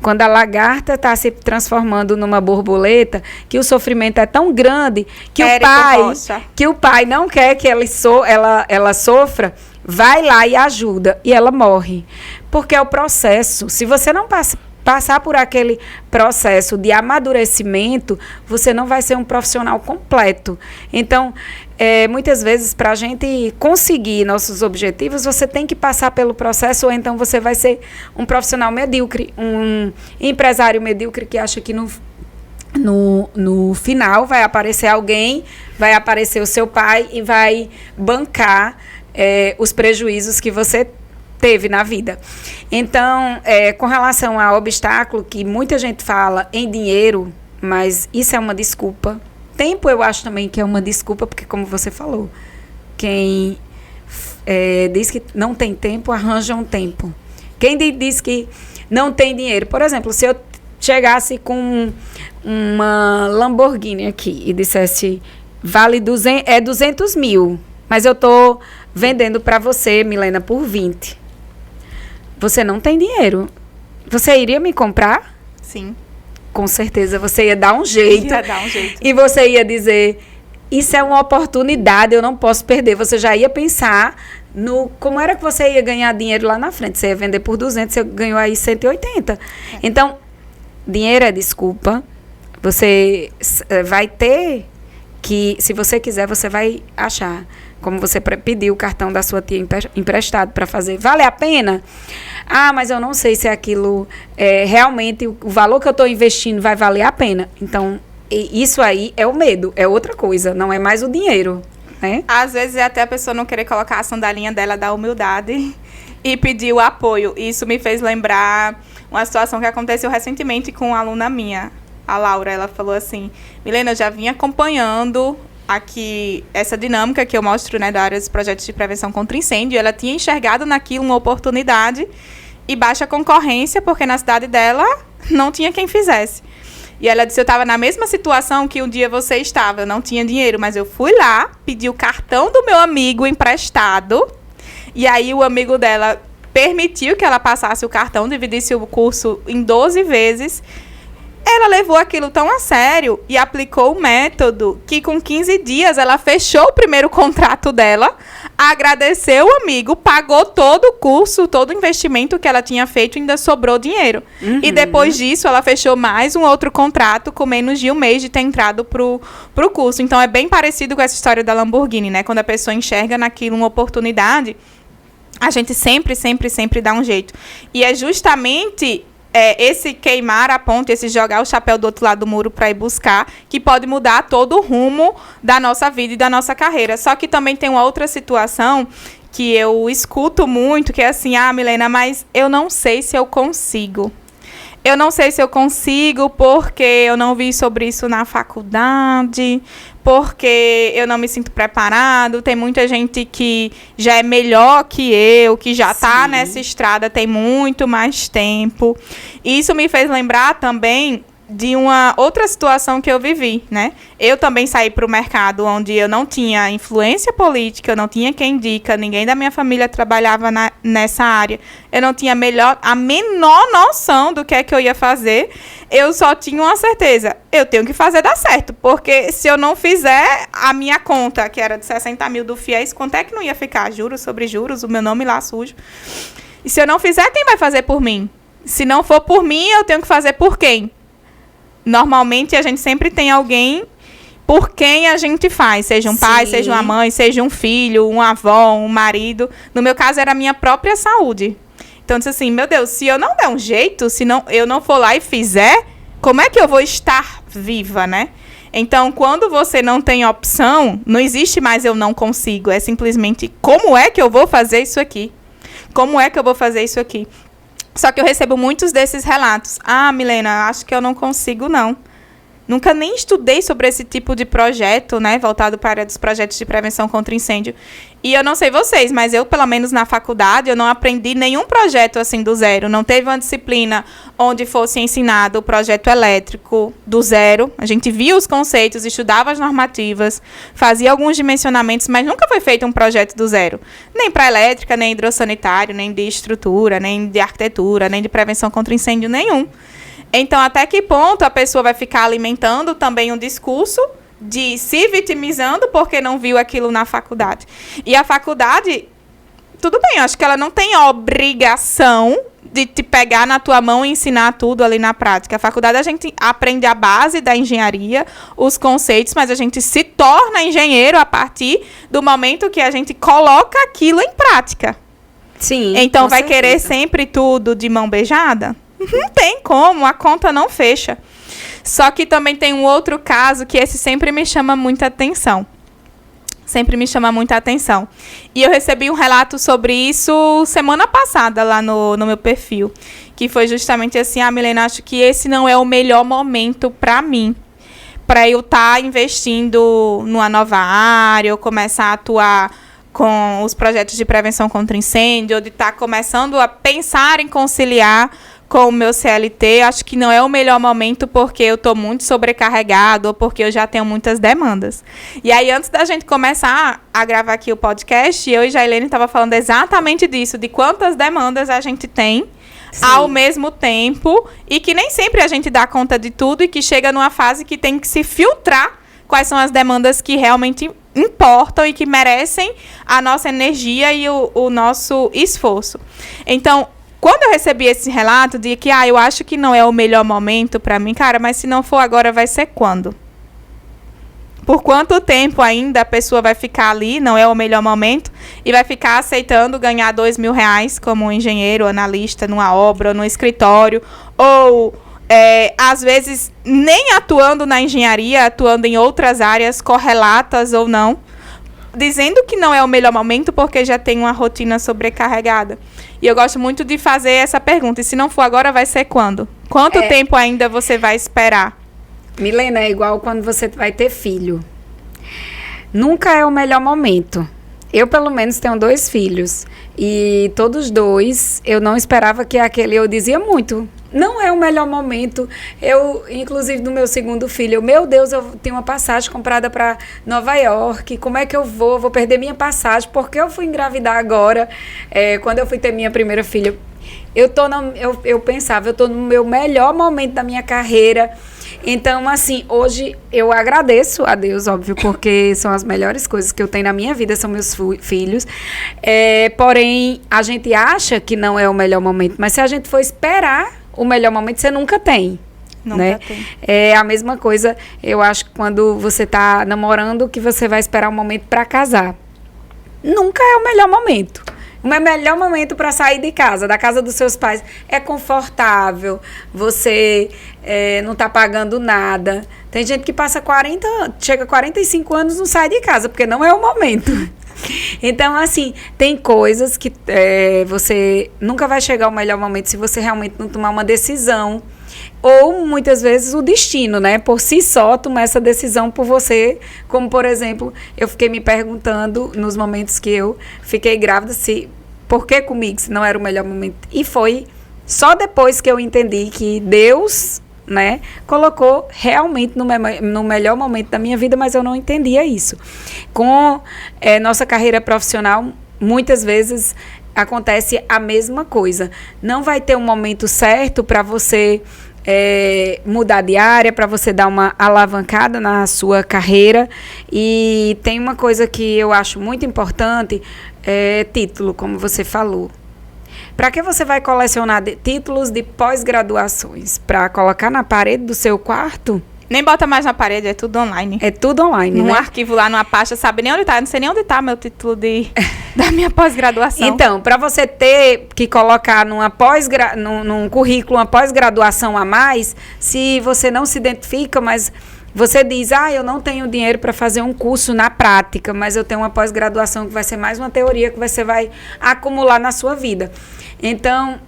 Quando a lagarta está se transformando numa borboleta, que o sofrimento é tão grande que o pai não quer que ela sofra, vai lá e ajuda, e ela morre. Porque é o processo. Se você não passar por aquele processo de amadurecimento, você não vai ser um profissional completo. Então, muitas vezes, para a gente conseguir nossos objetivos, você tem que passar pelo processo, ou então você vai ser um profissional medíocre, um empresário medíocre que acha que no final vai aparecer alguém, vai aparecer o seu pai e vai bancar os prejuízos que você teve na vida. Então, com relação ao obstáculo, que muita gente fala em dinheiro, mas isso é uma desculpa. Tempo eu acho também que é uma desculpa, porque como você falou, quem diz que não tem tempo, arranja um tempo. Quem diz que não tem dinheiro, por exemplo, se eu chegasse com uma Lamborghini aqui e dissesse, vale 200 mil, mas eu tô vendendo para você, Milena, por 20. Você não tem dinheiro. Você iria me comprar? Sim. Com certeza, você ia dar um jeito. Ia dar um jeito. E você ia dizer, isso é uma oportunidade, eu não posso perder. Você já ia pensar no como era que você ia ganhar dinheiro lá na frente. Você ia vender por 200, você ganhou aí 180. Então, dinheiro é desculpa. Você vai ter que, se você quiser, você vai achar. Como você pediu o cartão da sua tia emprestado para fazer. Vale a pena? Ah, mas eu não sei se aquilo realmente, o valor que eu estou investindo vai valer a pena. Então, isso aí é o medo, é outra coisa, não é mais o dinheiro, né? Às vezes é até a pessoa não querer colocar a sandalinha dela da humildade e pedir o apoio. Isso me fez lembrar uma situação que aconteceu recentemente com uma aluna minha, a Laura. Ela falou assim, Milena, eu já vim acompanhando aqui essa dinâmica que eu mostro, né, da área dos projetos de prevenção contra incêndio. Ela tinha enxergado naquilo uma oportunidade e baixa concorrência, porque na cidade dela não tinha quem fizesse. E ela disse, eu estava na mesma situação que um dia você estava, eu não tinha dinheiro, mas eu fui lá, pedi o cartão do meu amigo emprestado, e aí o amigo dela permitiu que ela passasse o cartão, dividisse o curso em 12 vezes. Ela levou aquilo tão a sério e aplicou o método que com 15 dias ela fechou o primeiro contrato dela, agradeceu o amigo, pagou todo o curso, todo o investimento que ela tinha feito e ainda sobrou dinheiro. Uhum. E depois disso ela fechou mais um outro contrato com menos de um mês de ter entrado pro curso. Então é bem parecido com essa história da Lamborghini, né? Quando a pessoa enxerga naquilo uma oportunidade, a gente sempre dá um jeito. E é justamente esse queimar a ponte, esse jogar o chapéu do outro lado do muro para ir buscar, que pode mudar todo o rumo da nossa vida e da nossa carreira. Só que também tem uma outra situação que eu escuto muito, que é assim, Milena, mas eu não sei se eu consigo. Eu não sei se eu consigo porque eu não vi sobre isso na faculdade, porque eu não me sinto preparado. Tem muita gente que já é melhor que eu, que já está nessa estrada, tem muito mais tempo. Isso me fez lembrar também de uma outra situação que eu vivi, né? Eu também saí para o mercado onde eu não tinha influência política, eu não tinha quem indica, ninguém da minha família trabalhava nessa área. Eu não tinha a menor noção do que é que eu ia fazer. Eu só tinha uma certeza, eu tenho que fazer dar certo, porque se eu não fizer, a minha conta, que era de 60 mil do FIES, quanto é que não ia ficar? Juros sobre juros, o meu nome lá sujo. E se eu não fizer, quem vai fazer por mim? Se não for por mim, eu tenho que fazer por quem? Normalmente, a gente sempre tem alguém por quem a gente faz. Seja um pai, seja uma mãe, seja um filho, um avó, um marido. No meu caso, era a minha própria saúde. Então, eu disse assim, meu Deus, se eu não der um jeito, se eu não for lá e fizer, como é que eu vou estar viva, né? Então, quando você não tem opção, não existe mais eu não consigo. É simplesmente, como é que eu vou fazer isso aqui? Como é que eu vou fazer isso aqui? Só que eu recebo muitos desses relatos. Milena, acho que eu não consigo, não. Nunca nem estudei sobre esse tipo de projeto, né? Voltado para a área dos projetos de prevenção contra incêndio. E eu não sei vocês, mas eu, pelo menos na faculdade, eu não aprendi nenhum projeto assim do zero. Não teve uma disciplina onde fosse ensinado o projeto elétrico do zero. A gente via os conceitos, estudava as normativas, fazia alguns dimensionamentos, mas nunca foi feito um projeto do zero. Nem para elétrica, nem hidrossanitário, nem de estrutura, nem de arquitetura, nem de prevenção contra incêndio nenhum. Então, até que ponto a pessoa vai ficar alimentando também um discurso de se vitimizando porque não viu aquilo na faculdade? E a faculdade, tudo bem, acho que ela não tem obrigação de te pegar na tua mão e ensinar tudo ali na prática. A faculdade, a gente aprende a base da engenharia, os conceitos, mas a gente se torna engenheiro a partir do momento que a gente coloca aquilo em prática. Sim. Então, vai querer sempre tudo de mão beijada? Não tem como, a conta não fecha. Só que também tem um outro caso que esse sempre me chama muita atenção. Sempre me chama muita atenção. E eu recebi um relato sobre isso semana passada lá no meu perfil. Que foi justamente assim, Milena, acho que esse não é o melhor momento para mim. Para eu estar investindo numa nova área, ou começar a atuar com os projetos de prevenção contra incêndio, ou de estar começando a pensar em conciliar com o meu CLT, acho que não é o melhor momento porque eu estou muito sobrecarregado ou porque eu já tenho muitas demandas. E aí, antes da gente começar a gravar aqui o podcast, eu e Jailene estava falando exatamente disso, de quantas demandas a gente tem ao mesmo tempo e que nem sempre a gente dá conta de tudo e que chega numa fase que tem que se filtrar quais são as demandas que realmente importam e que merecem a nossa energia e o nosso esforço. Então, quando eu recebi esse relato de que eu acho que não é o melhor momento para mim, cara, mas se não for agora, vai ser quando? Por quanto tempo ainda a pessoa vai ficar ali, não é o melhor momento, e vai ficar aceitando ganhar R$2.000 como engenheiro, analista, numa obra, no escritório, ou às vezes nem atuando na engenharia, atuando em outras áreas correlatas ou não, dizendo que não é o melhor momento porque já tem uma rotina sobrecarregada. E eu gosto muito de fazer essa pergunta. E se não for agora, vai ser quando? Quanto tempo ainda você vai esperar? Milena, é igual quando você vai ter filho. Nunca é o melhor momento. Eu, pelo menos, tenho 2 filhos. E todos 2, eu não esperava que aquele... Eu dizia muito. Não é o melhor momento. Eu, inclusive, do meu segundo filho, meu Deus, eu tenho uma passagem comprada para Nova York. Como é que eu vou? Vou perder minha passagem. Porque eu fui engravidar agora. Quando eu fui ter minha primeira filha, eu pensava, eu estou no meu melhor momento da minha carreira. Então, assim, hoje eu agradeço a Deus, óbvio, porque são as melhores coisas que eu tenho na minha vida, são meus filhos. Porém, a gente acha que não é o melhor momento, mas se a gente for esperar o melhor momento, você nunca tem. Nunca tem. É a mesma coisa, eu acho que quando você está namorando, que você vai esperar um momento para casar. Nunca é o melhor momento. O melhor momento para sair de casa, da casa dos seus pais, é confortável, você não está pagando nada. Tem gente que chega a 45 anos e não sai de casa, porque não é o momento. Então, assim, tem coisas que você nunca vai chegar ao melhor momento se você realmente não tomar uma decisão. Ou, muitas vezes, o destino, né? Por si só, tomar essa decisão por você. Como, por exemplo, eu fiquei me perguntando, nos momentos que eu fiquei grávida, por que comigo, se não era o melhor momento. E foi só depois que eu entendi que Deus, né, colocou realmente no melhor momento da minha vida, mas eu não entendia isso. Com nossa carreira profissional, muitas vezes acontece a mesma coisa. Não vai ter um momento certo para você mudar de área, para você dar uma alavancada na sua carreira. E tem uma coisa que eu acho muito importante, título, como você falou. Para que você vai colecionar títulos de pós-graduações? Para colocar na parede do seu quarto? Nem bota mais na parede, é tudo online. É tudo online, num né? arquivo lá, numa pasta, sabe nem onde tá. Não sei nem onde tá meu título da minha pós-graduação. Então, para você ter que colocar num currículo uma pós-graduação a mais, se você não se identifica, mas você diz, eu não tenho dinheiro para fazer um curso na prática, mas eu tenho uma pós-graduação que vai ser mais uma teoria que você vai acumular na sua vida. Então,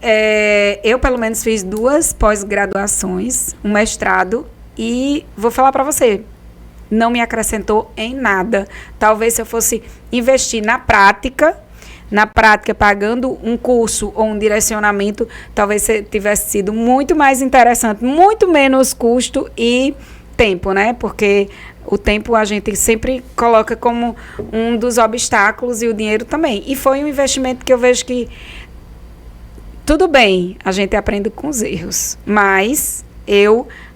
eu pelo menos fiz 2 pós-graduações, um mestrado, e vou falar para você, não me acrescentou em nada. Talvez se eu fosse investir na prática pagando um curso ou um direcionamento, talvez tivesse sido muito mais interessante, muito menos custo e tempo, né? Porque o tempo a gente sempre coloca como um dos obstáculos e o dinheiro também. E foi um investimento que eu vejo que tudo bem, a gente aprende com os erros, mas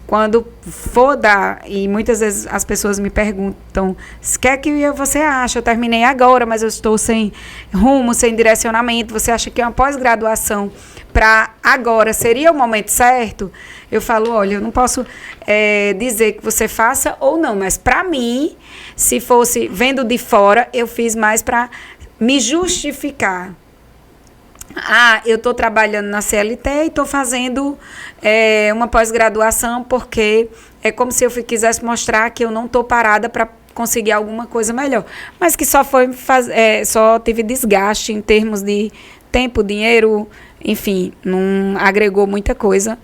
quando for dar, e muitas vezes as pessoas me perguntam, o que você acha? Eu terminei agora, mas eu estou sem rumo, sem direcionamento. Você acha que uma pós-graduação para agora seria o momento certo? Eu falo, olha, eu não posso dizer que você faça ou não, mas para mim, se fosse vendo de fora, eu fiz mais para me justificar. Eu estou trabalhando na CLT e estou fazendo uma pós-graduação porque é como se eu quisesse mostrar que eu não estou parada para conseguir alguma coisa melhor. Mas que só tive desgaste em termos de tempo, dinheiro, enfim, não agregou muita coisa,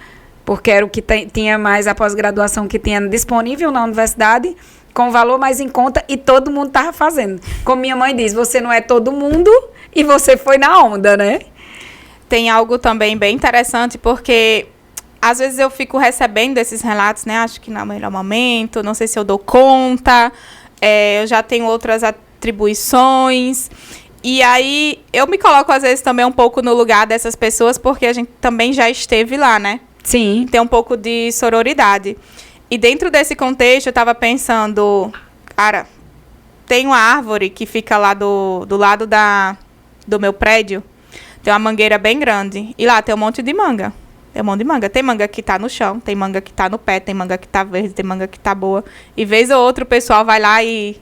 porque era o que tinha mais a pós-graduação que tinha disponível na universidade, com valor mais em conta, e todo mundo estava fazendo. Como minha mãe diz, você não é todo mundo e você foi na onda, né? tem algo também bem interessante, porque às vezes eu fico recebendo esses relatos, né? Acho que não é o melhor momento, não sei se eu dou conta, eu já tenho outras atribuições. E aí eu me coloco, às vezes, também um pouco no lugar dessas pessoas, porque a gente também já esteve lá, né? Sim. Tem um pouco de sororidade. E dentro desse contexto, eu estava pensando, cara, tem uma árvore que fica lá do lado do meu prédio, tem uma mangueira bem grande, e lá tem um monte de manga. Tem um monte de manga. Tem manga que tá no chão, tem manga que tá no pé, tem manga que tá verde, tem manga que tá boa. E vez ou outra o pessoal vai lá e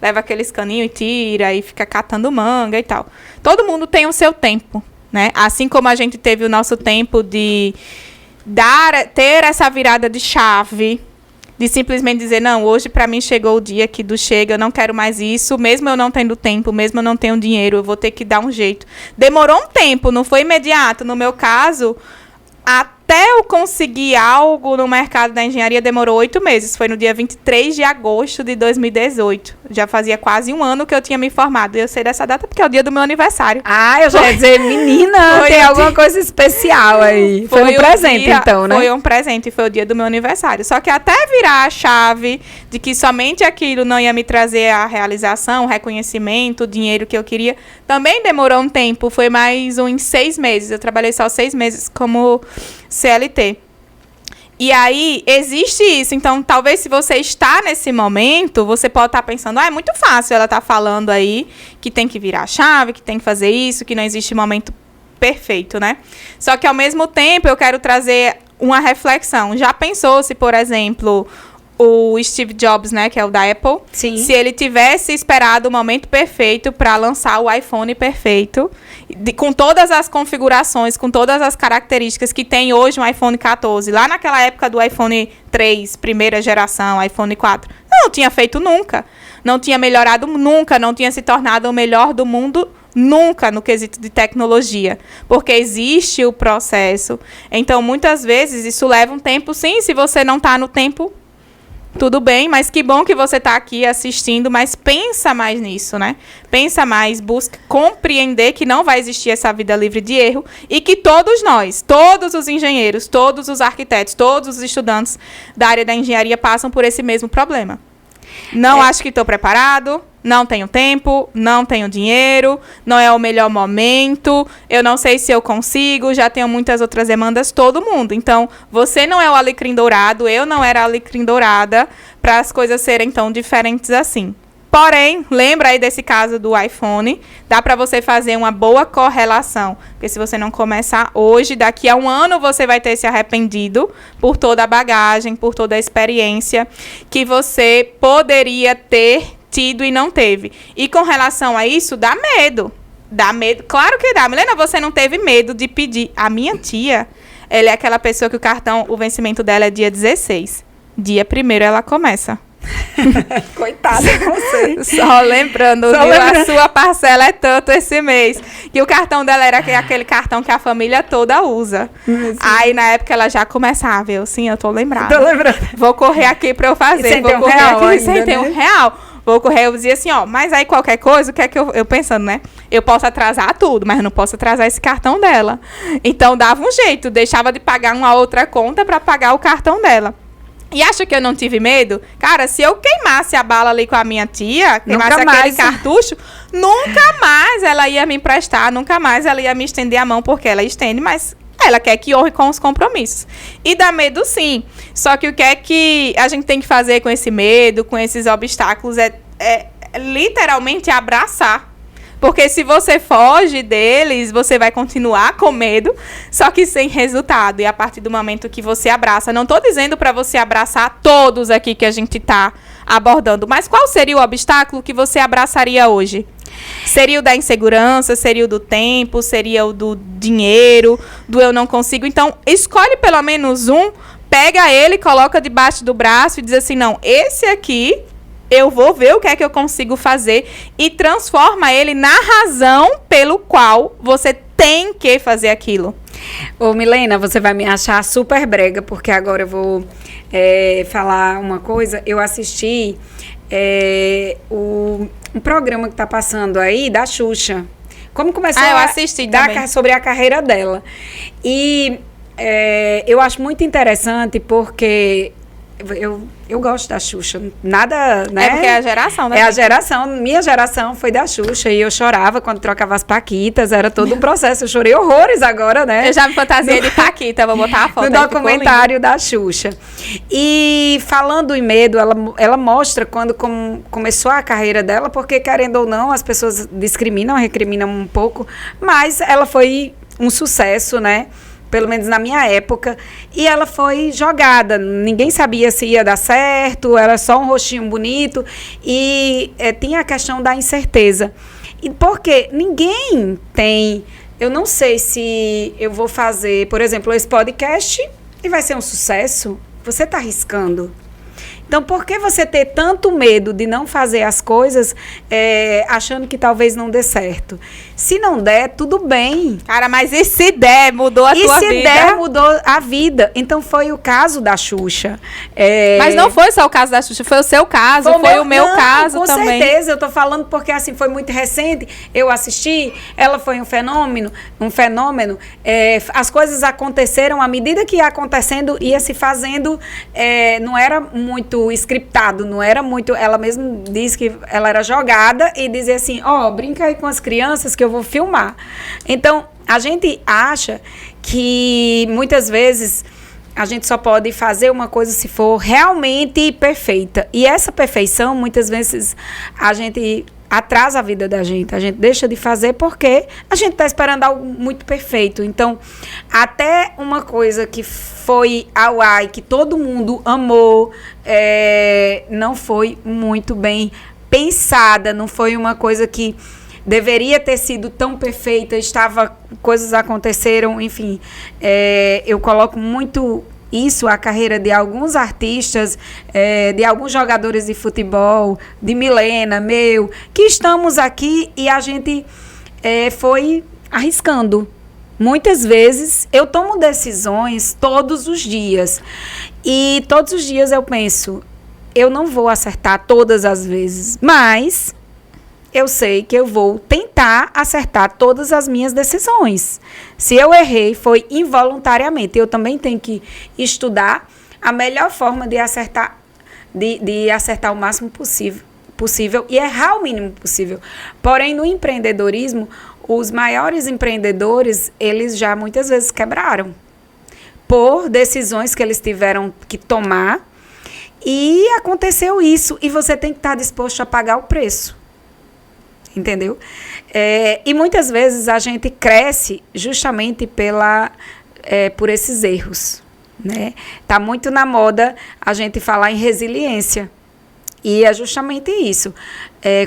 leva aqueles caninhos e tira, e fica catando manga e tal. Todo mundo tem o seu tempo, né? Assim como a gente teve o nosso tempo de ter essa virada de chave, de simplesmente dizer, não, hoje para mim chegou o dia que do chega, eu não quero mais isso, mesmo eu não tendo tempo, mesmo eu não tenho dinheiro, eu vou ter que dar um jeito. Demorou um tempo, não foi imediato. No meu caso, até eu conseguir algo no mercado da engenharia demorou 8 meses. Foi no dia 23 de agosto de 2018. Já fazia quase um ano que eu tinha me formado. Eu sei dessa data porque é o dia do meu aniversário. Ah, eu já ia dizer, menina, tem alguma coisa especial aí. Foi um presente, então, né? Foi um presente, foi o dia do meu aniversário. Só que até virar a chave de que somente aquilo não ia me trazer a realização, o reconhecimento, o dinheiro que eu queria, também demorou um tempo. Foi mais uns 6 meses. Eu trabalhei só 6 meses como CLT. E aí, existe isso. Então, talvez se você está nesse momento, você pode estar pensando, é muito fácil ela estar falando aí que tem que virar a chave, que tem que fazer isso, que não existe momento perfeito, né? Só que, ao mesmo tempo, eu quero trazer uma reflexão. Já pensou se, por exemplo, o Steve Jobs, né, que é o da Apple, Sim. se ele tivesse esperado o momento perfeito para lançar o iPhone perfeito, com todas as configurações, com todas as características que tem hoje um iPhone 14, lá naquela época do iPhone 3, primeira geração, iPhone 4, não tinha feito nunca, não tinha melhorado nunca, não tinha se tornado o melhor do mundo nunca no quesito de tecnologia, porque existe o processo. Então, muitas vezes, isso leva um tempo, sim, se você não está no tempo, tudo bem, mas que bom que você está aqui assistindo, mas pensa mais nisso, né? Pensa mais, busca compreender que não vai existir essa vida livre de erro e que todos nós, todos os engenheiros, todos os arquitetos, todos os estudantes da área da engenharia passam por esse mesmo problema. Não acho que estou preparado, não tenho tempo, não tenho dinheiro, não é o melhor momento, eu não sei se eu consigo, já tenho muitas outras demandas, todo mundo. Então, você não é o alecrim dourado, eu não era alecrim dourada, para as coisas serem tão diferentes assim. Porém, lembra aí desse caso do iPhone, dá para você fazer uma boa correlação, porque se você não começar hoje, daqui a um ano você vai ter se arrependido por toda a bagagem, por toda a experiência que você poderia ter tido e não teve. E com relação a isso, dá medo. Dá medo, claro que dá. Milena, você não teve medo de pedir. A minha tia, ela é aquela pessoa que o vencimento dela é dia 16. Dia 1º ela começa. Coitada de você. Só lembrando, Só viu? lembrando. A sua parcela é tanto esse mês. Que o cartão dela era aquele cartão que a família toda usa. Aí, na época, ela já começava, viu? Sim, eu tô lembrada. Tô lembrando. Vou correr aqui pra eu fazer. E sem Vou ter um correr real aqui ainda, sem ter né? um real. Vou correr, eu dizia assim, ó, mas aí qualquer coisa, o que é que eu pensando, né? Eu posso atrasar tudo, mas eu não posso atrasar esse cartão dela. Então, dava um jeito, deixava de pagar uma outra conta pra pagar o cartão dela. E acha que eu não tive medo? Cara, se eu queimasse a bala ali com a minha tia, queimasse Nunca aquele mais. cartucho, nunca mais ela ia me emprestar, nunca mais ela ia me estender a mão, porque ela estende, mas ela quer que honre com os compromissos. E dá medo, sim. Só que o que é que a gente tem que fazer com esse medo, com esses obstáculos, é literalmente abraçar. Porque se você foge deles, você vai continuar com medo, só que sem resultado. E a partir do momento que você abraça, não estou dizendo para você abraçar todos aqui que a gente está abordando, mas qual seria o obstáculo que você abraçaria hoje? Seria o da insegurança, seria o do tempo, seria o do dinheiro, do eu não consigo. Então, escolhe pelo menos um, pega ele, coloca debaixo do braço e diz assim, não, esse aqui eu vou ver o que é que eu consigo fazer e transforma ele na razão pelo qual você tem que fazer aquilo. Ô, Milena, você vai me achar super brega, porque agora eu vou falar uma coisa. Eu assisti um programa que tá passando aí da Xuxa, como começou eu assisti também. sobre a carreira dela. E eu acho muito interessante porque eu gosto da Xuxa. Nada, né? É porque é a geração, né? É a geração, minha geração foi da Xuxa e eu chorava quando trocava as paquitas, era todo um processo. Eu chorei horrores agora, né? Eu já me fantasiei de paquita, vou botar a foto. No documentário da Xuxa. E falando em medo, ela mostra quando começou a carreira dela, porque querendo ou não, as pessoas discriminam, recriminam um pouco, mas ela foi um sucesso, né? Pelo menos na minha época, e ela foi jogada, ninguém sabia se ia dar certo, era só um rostinho bonito, e tinha a questão da incerteza. E porque ninguém tem, eu não sei se eu vou fazer, por exemplo, esse podcast e vai ser um sucesso, você está arriscando. Então, por que você ter tanto medo de não fazer as coisas achando que talvez não dê certo? Se não der, tudo bem. Cara, mas e se der, mudou a tua vida? E se der, mudou a vida. Então, foi o caso da Xuxa. Mas não foi só o caso da Xuxa, foi o seu caso, foi o meu caso também. Com certeza, eu tô falando porque, assim, foi muito recente, eu assisti, ela foi um fenômeno, as coisas aconteceram, à medida que ia acontecendo, ia se fazendo, não era muito scriptado, não era muito, ela mesma disse que ela era jogada e dizia assim, brinca aí com as crianças que eu vou filmar. Então, a gente acha que muitas vezes a gente só pode fazer uma coisa se for realmente perfeita. E essa perfeição, muitas vezes, a gente atrasa a vida da gente. A gente deixa de fazer porque a gente está esperando algo muito perfeito. Então, até uma coisa que foi ao ar e que todo mundo amou, não foi muito bem pensada, não foi uma coisa que deveria ter sido tão perfeita, coisas aconteceram, enfim, eu coloco muito isso, a carreira de alguns artistas, de alguns jogadores de futebol, de Milena, que estamos aqui e a gente foi arriscando. Muitas vezes eu tomo decisões todos os dias e todos os dias eu penso, eu não vou acertar todas as vezes, mas eu sei que eu vou tentar acertar todas as minhas decisões. Se eu errei, foi involuntariamente. Eu também tenho que estudar a melhor forma de acertar o máximo possível e errar o mínimo possível. Porém, no empreendedorismo, os maiores empreendedores, eles já muitas vezes quebraram por decisões que eles tiveram que tomar e aconteceu isso. E você tem que estar disposto a pagar o preço. Entendeu? E muitas vezes a gente cresce justamente por esses erros, né? Tá muito na moda a gente falar em resiliência. E é justamente isso.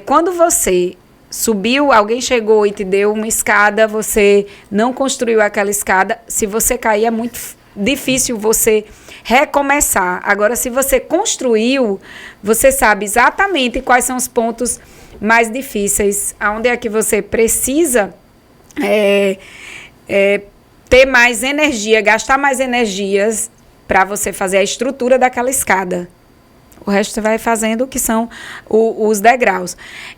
Quando você subiu, alguém chegou e te deu uma escada, você não construiu aquela escada, se você cair é muito difícil você recomeçar. Agora, se você construiu, você sabe exatamente quais são os pontos mais difíceis, aonde é que você precisa ter mais energia, gastar mais energias para você fazer a estrutura daquela escada. O resto você vai fazendo, que são os degraus.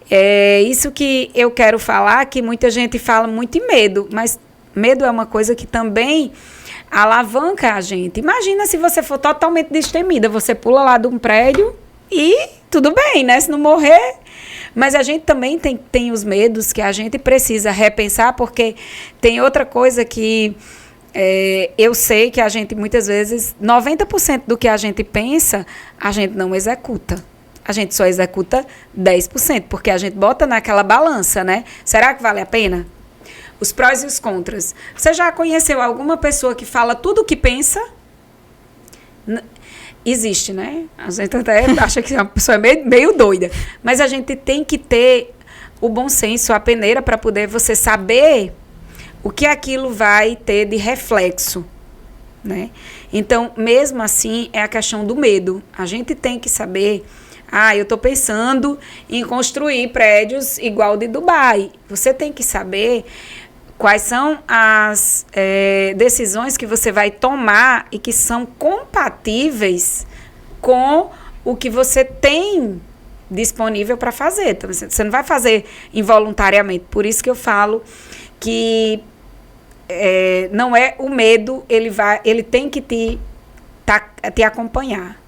É isso que eu quero falar, que muita gente fala muito em medo, mas medo é uma coisa que também alavanca a gente. Imagina se você for totalmente destemida, você pula lá de um prédio e tudo bem, né? Se não morrer. Mas a gente também tem os medos que a gente precisa repensar, porque tem outra coisa que eu sei que a gente muitas vezes, 90% do que a gente pensa, a gente não executa. A gente só executa 10%, porque a gente bota naquela balança, né? Será que vale a pena? Os prós e os contras. Você já conheceu alguma pessoa que fala tudo o que pensa? Existe, né? A gente até acha que a pessoa é meio doida. Mas a gente tem que ter o bom senso, a peneira, para poder você saber o que aquilo vai ter de reflexo, né? Então, mesmo assim, é a questão do medo. A gente tem que saber, eu estou pensando em construir prédios igual de Dubai. Você tem que saber quais são as decisões que você vai tomar e que são compatíveis com o que você tem disponível para fazer. Então, você não vai fazer involuntariamente. Por isso que eu falo que não é o medo, ele tem que te acompanhar.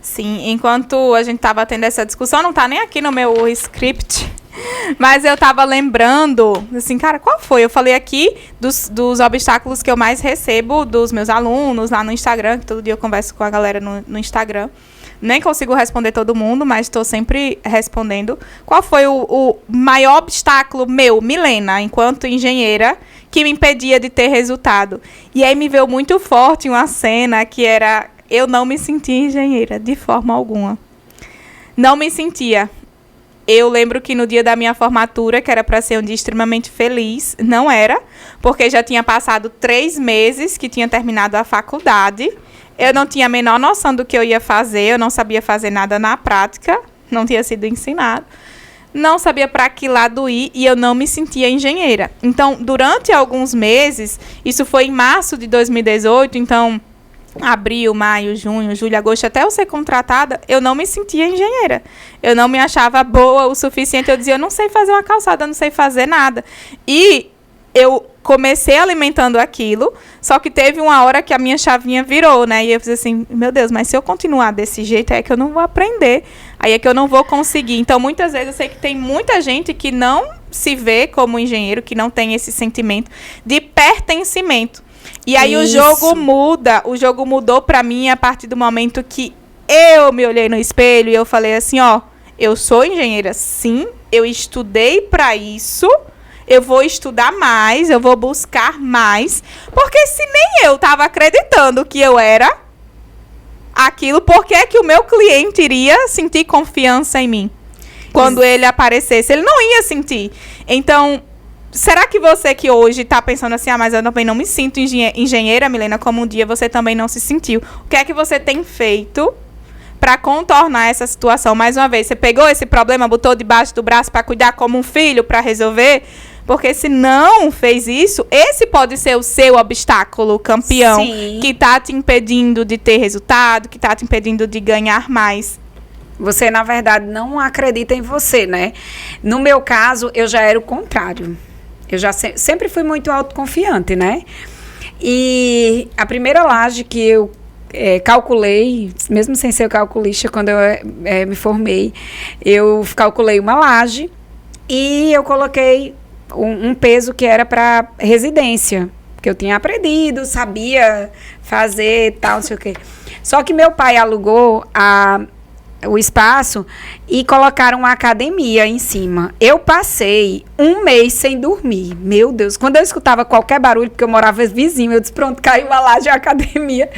Sim, enquanto a gente estava tendo essa discussão, não está nem aqui no meu script, mas eu estava lembrando, assim, cara, qual foi? Eu falei aqui dos obstáculos que eu mais recebo dos meus alunos lá no Instagram, que todo dia eu converso com a galera no Instagram. Nem consigo responder todo mundo, mas estou sempre respondendo. Qual foi o maior obstáculo meu, Milena, enquanto engenheira, que me impedia de ter resultado? E aí me veio muito forte uma cena que era... Eu não me sentia engenheira, de forma alguma. Não me sentia. Eu lembro que no dia da minha formatura, que era para ser um dia extremamente feliz, não era, porque já tinha passado 3 meses que tinha terminado a faculdade. Eu não tinha a menor noção do que eu ia fazer, eu não sabia fazer nada na prática, não tinha sido ensinado. Não sabia para que lado ir e eu não me sentia engenheira. Então, durante alguns meses, isso foi em março de 2018, então... abril, maio, junho, julho, agosto, até eu ser contratada, eu não me sentia engenheira. Eu não me achava boa o suficiente. Eu dizia, eu não sei fazer uma calçada, eu não sei fazer nada. E eu comecei alimentando aquilo, só que teve uma hora que a minha chavinha virou, né? E eu fiz assim, meu Deus, mas se eu continuar desse jeito, é que eu não vou aprender. Aí é que eu não vou conseguir. Então, muitas vezes, eu sei que tem muita gente que não se vê como engenheiro, que não tem esse sentimento de pertencimento. E aí o jogo mudou pra mim a partir do momento que eu me olhei no espelho e eu falei assim, ó, eu sou engenheira, sim, eu estudei pra isso, eu vou estudar mais, eu vou buscar mais, porque se nem eu tava acreditando que eu era aquilo, por que é que o meu cliente iria sentir confiança em mim quando ele aparecesse? Ele não ia sentir. Então... será que você que hoje está pensando assim, mas eu também não me sinto engenheira, Milena, como um dia você também não se sentiu? O que é que você tem feito para contornar essa situação? Mais uma vez, você pegou esse problema, botou debaixo do braço para cuidar como um filho, para resolver? Porque se não fez isso, esse pode ser o seu obstáculo campeão. Sim. Que está te impedindo de ter resultado, que está te impedindo de ganhar mais. Você, na verdade, não acredita em você, né? No meu caso, eu já era o contrário. Eu já sempre fui muito autoconfiante, né? E a primeira laje que eu calculei, mesmo sem ser calculista, quando eu me formei, eu calculei uma laje e eu coloquei um peso que era para residência, porque eu tinha aprendido, sabia fazer tal, não sei o quê. Só que meu pai alugou o espaço e colocaram uma academia em cima. Eu passei 1 mês sem dormir. Meu Deus, quando eu escutava qualquer barulho, porque eu morava vizinho, eu disse, pronto, caiu a laje de academia.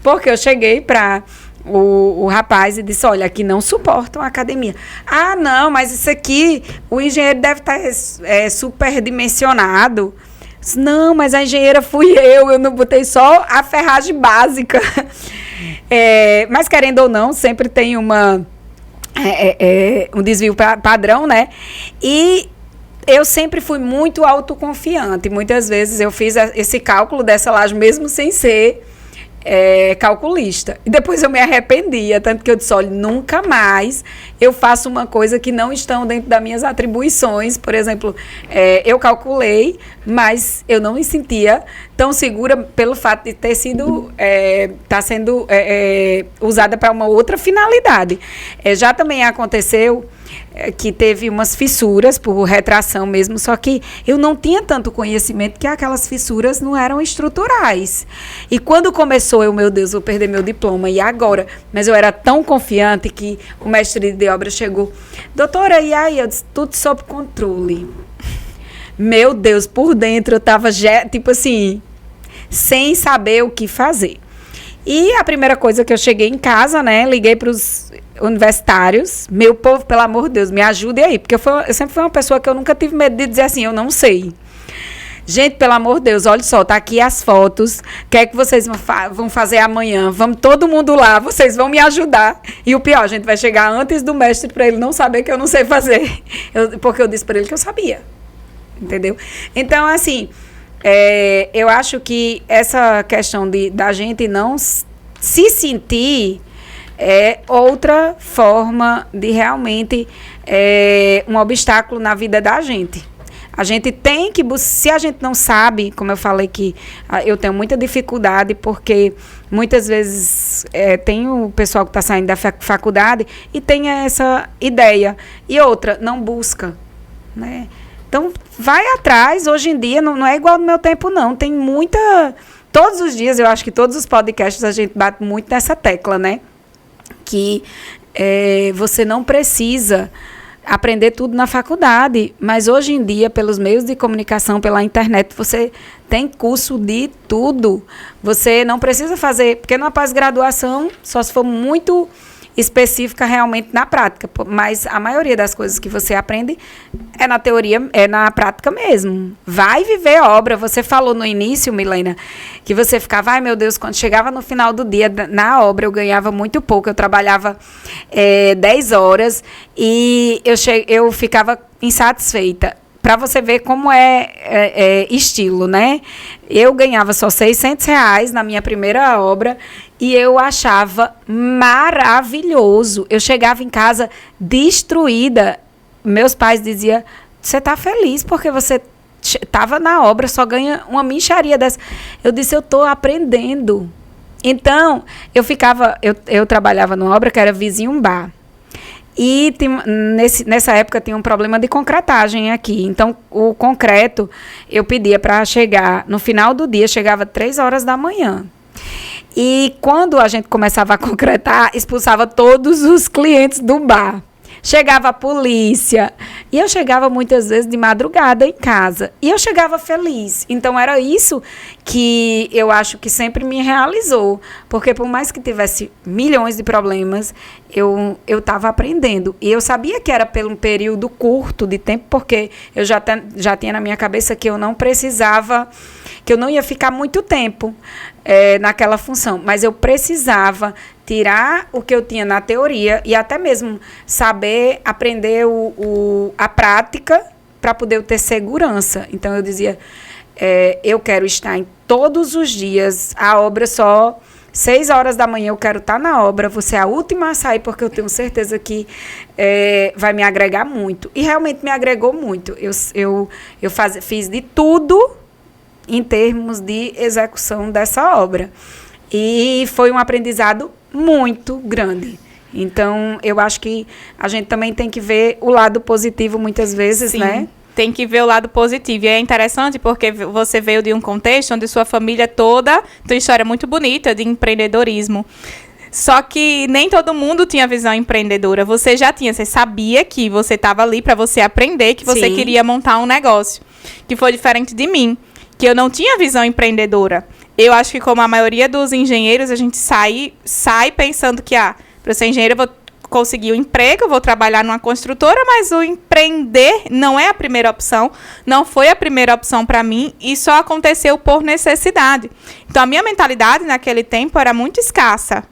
Porque eu cheguei para o rapaz e disse, olha, aqui não suportam a academia. Ah, não, mas isso aqui, o engenheiro deve estar superdimensionado. Não, mas a engenheira fui eu não botei só a ferragem básica. Mas querendo ou não, sempre tem um desvio padrão, né? E eu sempre fui muito autoconfiante. Muitas vezes eu fiz esse cálculo dessa laje mesmo sem ser calculista. E depois eu me arrependia, tanto que eu disse, olha, nunca mais eu faço uma coisa que não estão dentro das minhas atribuições. Por exemplo, eu calculei, mas eu não me sentia tão segura pelo fato de ter sido, tá sendo usada para uma outra finalidade. Já também aconteceu que teve umas fissuras por retração mesmo, só que eu não tinha tanto conhecimento que aquelas fissuras não eram estruturais. E quando começou, meu Deus, vou perder meu diploma, e agora? Mas eu era tão confiante que o mestre de obra chegou, doutora, e aí? Eu disse, tudo sob controle. Meu Deus, por dentro eu tava, tipo assim, sem saber o que fazer. E a primeira coisa que eu cheguei em casa, né, liguei para os universitários, meu povo, pelo amor de Deus, me ajude aí, porque eu sempre fui uma pessoa que eu nunca tive medo de dizer assim, eu não sei. Gente, pelo amor de Deus, olha só, tá aqui as fotos, o que é que vocês vão fazer amanhã? Vamos todo mundo lá, vocês vão me ajudar. E o pior, a gente vai chegar antes do mestre para ele não saber que eu não sei fazer, porque eu disse para ele que eu sabia, entendeu? Então, assim, eu acho que essa questão da gente não se sentir é outra forma de realmente um obstáculo na vida da gente. A gente tem que buscar, se a gente não sabe, como eu falei que eu tenho muita dificuldade, porque muitas vezes tem o pessoal que está saindo da faculdade e tem essa ideia. E outra, não busca, né? Então, vai atrás. Hoje em dia, não é igual no meu tempo, não. Tem muita... Todos os dias, eu acho que todos os podcasts a gente bate muito nessa tecla, né? Que você não precisa aprender tudo na faculdade, mas hoje em dia, pelos meios de comunicação, pela internet, você tem curso de tudo. Você não precisa fazer, porque numa pós-graduação, só se for muito específica realmente na prática, mas a maioria das coisas que você aprende é na teoria, é na prática mesmo. Vai viver a obra. Você falou no início, Milena, que você ficava, ai meu Deus, quando chegava no final do dia, na obra eu ganhava muito pouco, eu trabalhava 10 horas e eu ficava insatisfeita. Para você ver como é estilo, né? Eu ganhava só R$600 na minha primeira obra e eu achava maravilhoso. Eu chegava em casa destruída. Meus pais diziam, você está feliz porque você estava na obra, só ganha uma mixaria dessa. Eu disse, eu estou aprendendo. Então, eu trabalhava numa obra que era vizinho um bar. E nessa época tinha um problema de concretagem aqui. Então, o concreto, eu pedia para chegar, no final do dia, chegava 3 horas da manhã. E quando a gente começava a concretar, expulsava todos os clientes do bar. Chegava a polícia. E eu chegava muitas vezes de madrugada em casa. E eu chegava feliz. Então, era isso que eu acho que sempre me realizou. Porque por mais que tivesse milhões de problemas, eu estava aprendendo. E eu sabia que era por um período curto de tempo, porque eu já tinha na minha cabeça que eu não precisava, que eu não ia ficar muito tempo naquela função. Mas eu precisava tirar o que eu tinha na teoria e até mesmo saber aprender a prática para poder ter segurança. Então, eu dizia, eu quero estar em todos os dias, a obra só 6 horas da manhã eu quero estar na obra, você é a última a sair, porque eu tenho certeza que vai me agregar muito. E realmente me agregou muito. Eu fiz de tudo em termos de execução dessa obra. E foi um aprendizado muito grande. Então, eu acho que a gente também tem que ver o lado positivo muitas vezes, Sim, né? Tem que ver o lado positivo. E é interessante porque você veio de um contexto onde sua família toda tem uma história muito bonita de empreendedorismo. Só que nem todo mundo tinha visão empreendedora. Você já tinha, você sabia que você estava ali para você aprender, que você queria montar um negócio. Que foi diferente de mim, que eu não tinha visão empreendedora. Eu acho que, como a maioria dos engenheiros, a gente sai pensando que, para ser engenheiro, eu vou conseguir um emprego, eu vou trabalhar numa construtora, mas o empreender não é a primeira opção, não foi a primeira opção para mim, e só aconteceu por necessidade. Então, a minha mentalidade naquele tempo era muito escassa,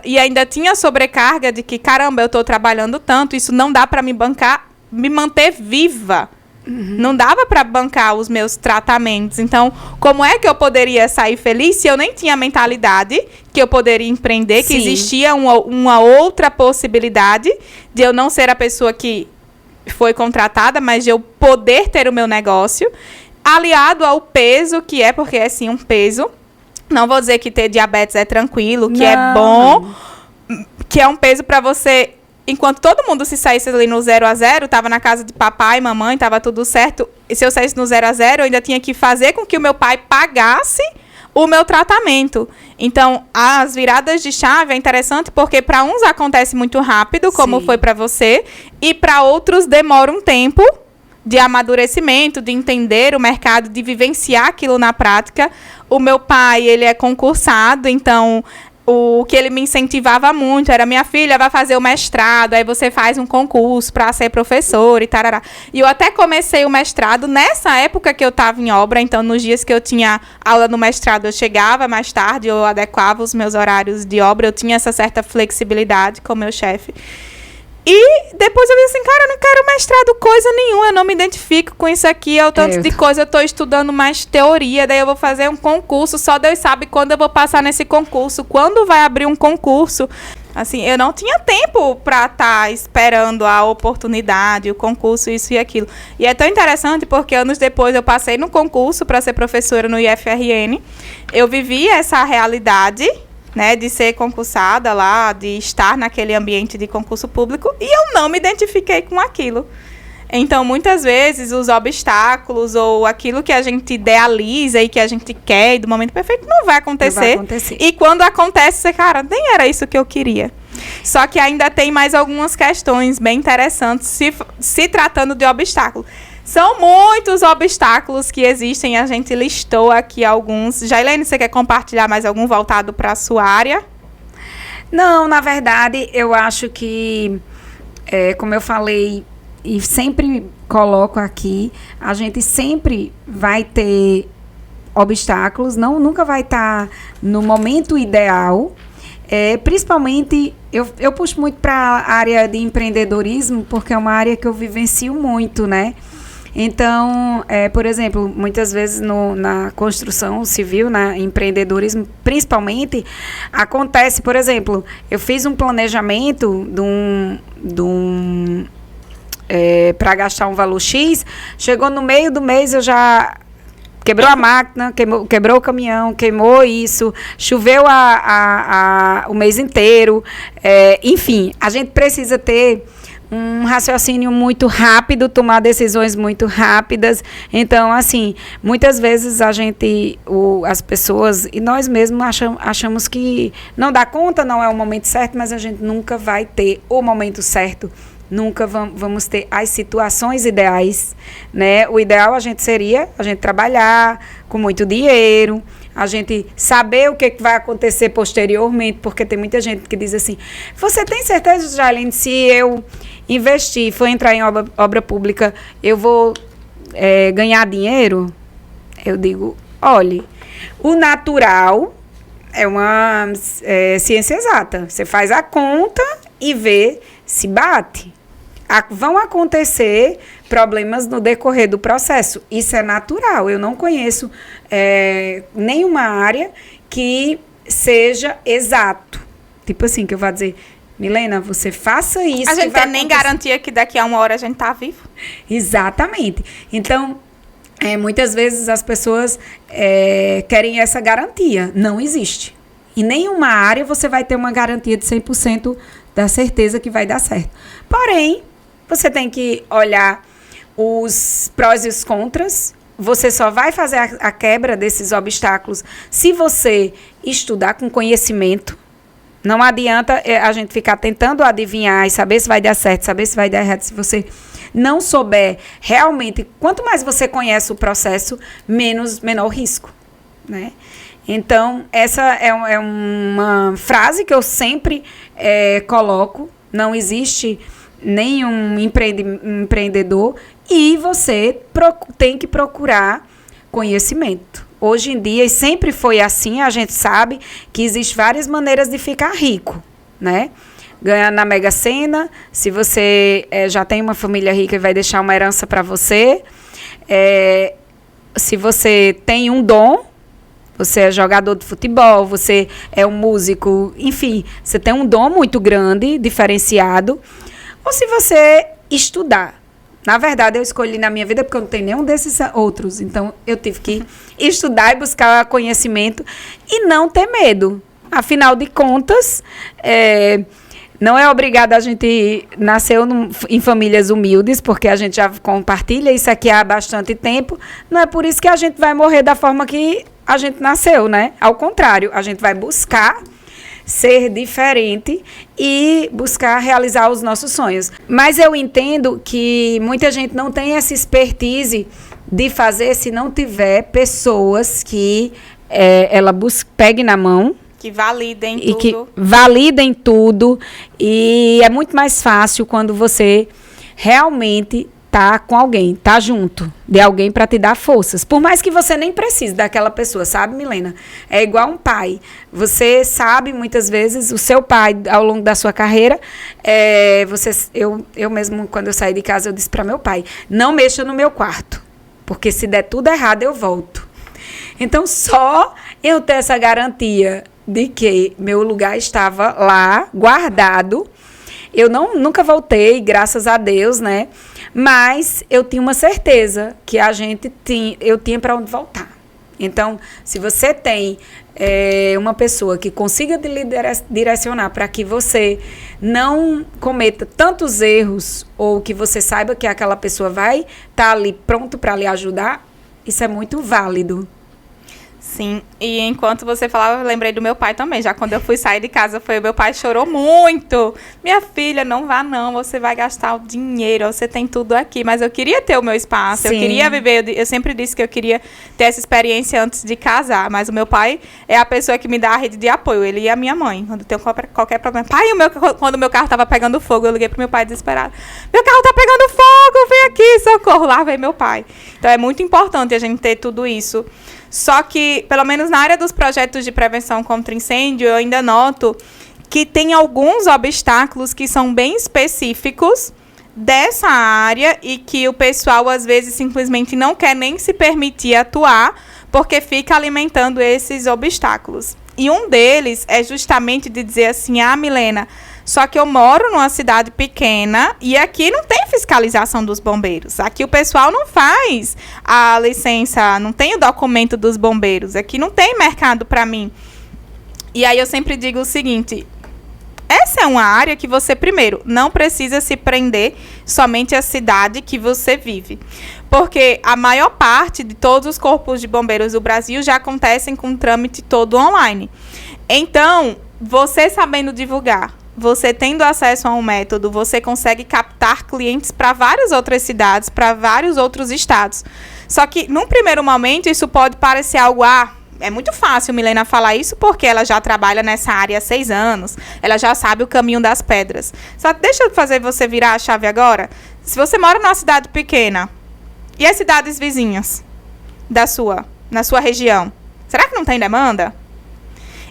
e ainda tinha sobrecarga de que, caramba, eu estou trabalhando tanto, isso não dá para me manter viva. Não dava para bancar os meus tratamentos. Então, como é que eu poderia sair feliz se eu nem tinha a mentalidade que eu poderia empreender, que existia uma outra possibilidade de eu não ser a pessoa que foi contratada, mas de eu poder ter o meu negócio, aliado ao peso, que é, porque é sim um peso. Não vou dizer que ter diabetes é tranquilo, que é bom, que é um peso para você... Enquanto todo mundo se saísse ali no 0 a 0, estava na casa de papai e mamãe, estava tudo certo. E se eu saísse no 0 a 0, eu ainda tinha que fazer com que o meu pai pagasse o meu tratamento. Então, as viradas de chave é interessante porque para uns acontece muito rápido, como foi para você, e para outros demora um tempo de amadurecimento, de entender o mercado, de vivenciar aquilo na prática. O meu pai, ele é concursado, então... O que ele me incentivava muito era, minha filha vai fazer o mestrado, aí você faz um concurso para ser professor e tarará. E eu até comecei o mestrado nessa época que eu estava em obra, então nos dias que eu tinha aula no mestrado eu chegava mais tarde, eu adequava os meus horários de obra, eu tinha essa certa flexibilidade com o meu chefe. E depois eu disse assim, cara, eu não quero mestrado coisa nenhuma, eu não me identifico com isso aqui, é o tanto de coisa, eu tô estudando mais teoria, daí eu vou fazer um concurso, só Deus sabe quando eu vou passar nesse concurso, quando vai abrir um concurso. Assim, eu não tinha tempo para estar esperando a oportunidade, o concurso, isso e aquilo. E é tão interessante porque anos depois eu passei no concurso para ser professora no IFRN, eu vivi essa realidade, né, de ser concursada lá, de estar naquele ambiente de concurso público, e eu não me identifiquei com aquilo. Então, muitas vezes, os obstáculos ou aquilo que a gente idealiza e que a gente quer, e do momento perfeito, não vai acontecer. Não vai acontecer. E quando acontece, você, cara, nem era isso que eu queria. Só que ainda tem mais algumas questões bem interessantes se tratando de obstáculo. São muitos obstáculos que existem, a gente listou aqui alguns. Jailene, você quer compartilhar mais algum voltado para a sua área? Não, na verdade, eu acho que, como eu falei, e sempre coloco aqui, a gente sempre vai ter obstáculos, nunca vai estar no momento ideal. Principalmente, eu puxo muito para a área de empreendedorismo, porque é uma área que eu vivencio muito, né? Então, por exemplo, muitas vezes na construção civil, na empreendedorismo, principalmente, acontece, por exemplo, eu fiz um planejamento para gastar um valor X, chegou no meio do mês, eu já quebrou a máquina, quebrou o caminhão, queimou isso, choveu o mês inteiro. Enfim, a gente precisa ter um raciocínio muito rápido, tomar decisões muito rápidas. Então, assim, muitas vezes as pessoas e nós mesmos achamos que não dá conta, não é o momento certo, mas a gente nunca vai ter o momento certo. Nunca vamos ter as situações ideais, né? O ideal seria a gente trabalhar com muito dinheiro, a gente saber o que vai acontecer posteriormente, porque tem muita gente que diz assim, você tem certeza, Jailene, se eu investir, for entrar em obra pública, eu vou ganhar dinheiro? Eu digo, olhe, o natural é uma ciência exata. Você faz a conta e vê se bate. Vão acontecer problemas no decorrer do processo. Isso é natural. Eu não conheço nenhuma área que seja exato. Tipo assim, que eu vou dizer, Milena, você faça isso. A gente não tem nem garantia que daqui a uma hora a gente tá vivo. Exatamente. Então, muitas vezes as pessoas querem essa garantia. Não existe. Em nenhuma área você vai ter uma garantia de 100% da certeza que vai dar certo. Porém, você tem que olhar os prós e os contras. Você só vai fazer a quebra desses obstáculos se você estudar com conhecimento. Não adianta a gente ficar tentando adivinhar e saber se vai dar certo, saber se vai dar errado. Se você não souber realmente, quanto mais você conhece o processo, menor risco, né? Então, essa é uma frase que eu sempre coloco. Não existe nenhum empreendedor e você tem que procurar conhecimento. Hoje em dia, e sempre foi assim, a gente sabe que existem várias maneiras de ficar rico, né? Ganhar na Mega Sena, se você já tem uma família rica e vai deixar uma herança para você. Se você tem um dom, você é jogador de futebol, você é um músico, enfim, você tem um dom muito grande, diferenciado. Ou se você estudar. Na verdade, eu escolhi na minha vida porque eu não tenho nenhum desses outros. Então, eu tive que estudar e buscar conhecimento e não ter medo. Afinal de contas, não é obrigado a gente nascer em famílias humildes, porque a gente já compartilha isso aqui há bastante tempo. Não é por isso que a gente vai morrer da forma que a gente nasceu, né? Ao contrário, a gente vai buscar ser diferente e buscar realizar os nossos sonhos. Mas eu entendo que muita gente não tem essa expertise de fazer se não tiver pessoas que ela pegue na mão. Que validem tudo. Que validem tudo. E é muito mais fácil quando você realmente tá com alguém, tá junto de alguém para te dar forças. Por mais que você nem precise daquela pessoa, sabe, Milena? É igual um pai. Você sabe, muitas vezes, o seu pai, ao longo da sua carreira, eu mesmo, quando eu saí de casa, eu disse para meu pai, não mexa no meu quarto, porque se der tudo errado, eu volto. Então, só eu ter essa garantia de que meu lugar estava lá, guardado. Eu nunca voltei, graças a Deus, né? Mas eu tinha uma certeza que eu tinha para onde voltar. Então, se você tem uma pessoa que consiga te direcionar para que você não cometa tantos erros, ou que você saiba que aquela pessoa vai estar ali pronto para lhe ajudar, isso é muito válido. Sim, e enquanto você falava, eu lembrei do meu pai também. Já quando eu fui sair de casa, meu pai chorou muito. Minha filha, não vá não, você vai gastar o dinheiro, você tem tudo aqui. Mas eu queria ter o meu espaço, Sim. Eu queria viver, eu sempre disse que eu queria ter essa experiência antes de casar. Mas o meu pai é a pessoa que me dá a rede de apoio, ele e a minha mãe. Quando tem qualquer problema. Pai, quando o meu carro estava pegando fogo, eu liguei pro meu pai desesperado. Meu carro tá pegando fogo, vem aqui, socorro. Lá vem meu pai. Então é muito importante a gente ter tudo isso. Só que, pelo menos na área dos projetos de prevenção contra incêndio, eu ainda noto que tem alguns obstáculos que são bem específicos dessa área e que o pessoal, às vezes, simplesmente não quer nem se permitir atuar porque fica alimentando esses obstáculos. E um deles é justamente de dizer assim, Milena, só que eu moro numa cidade pequena e aqui não tem fiscalização dos bombeiros. Aqui o pessoal não faz a licença, não tem o documento dos bombeiros. Aqui não tem mercado para mim. E aí eu sempre digo o seguinte, essa é uma área que você, primeiro, não precisa se prender somente à cidade que você vive. Porque a maior parte de todos os corpos de bombeiros do Brasil já acontecem com um trâmite todo online. Então, você sabendo divulgar, você tendo acesso a um método, você consegue captar clientes para várias outras cidades, para vários outros estados. Só que, num primeiro momento, isso pode parecer algo... É muito fácil, Milena, falar isso porque ela já trabalha nessa área há 6 anos. Ela já sabe o caminho das pedras. Só que deixa eu fazer você virar a chave agora. Se você mora numa cidade pequena, e as cidades vizinhas na sua região, será que não tem demanda?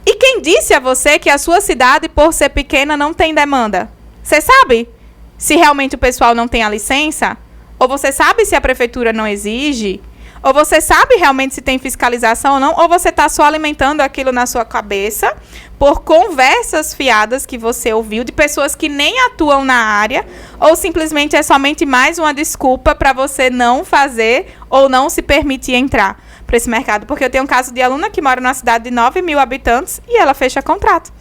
E quem disse a você que a sua cidade, por ser pequena, não tem demanda? Você sabe se realmente o pessoal não tem a licença? Ou você sabe se a prefeitura não exige? Ou você sabe realmente se tem fiscalização ou não? Ou você está só alimentando aquilo na sua cabeça por conversas fiadas que você ouviu de pessoas que nem atuam na área? Ou simplesmente é somente mais uma desculpa para você não fazer ou não se permitir entrar para esse mercado? Porque eu tenho um caso de aluna que mora numa cidade de 9 mil habitantes e ela fecha contrato.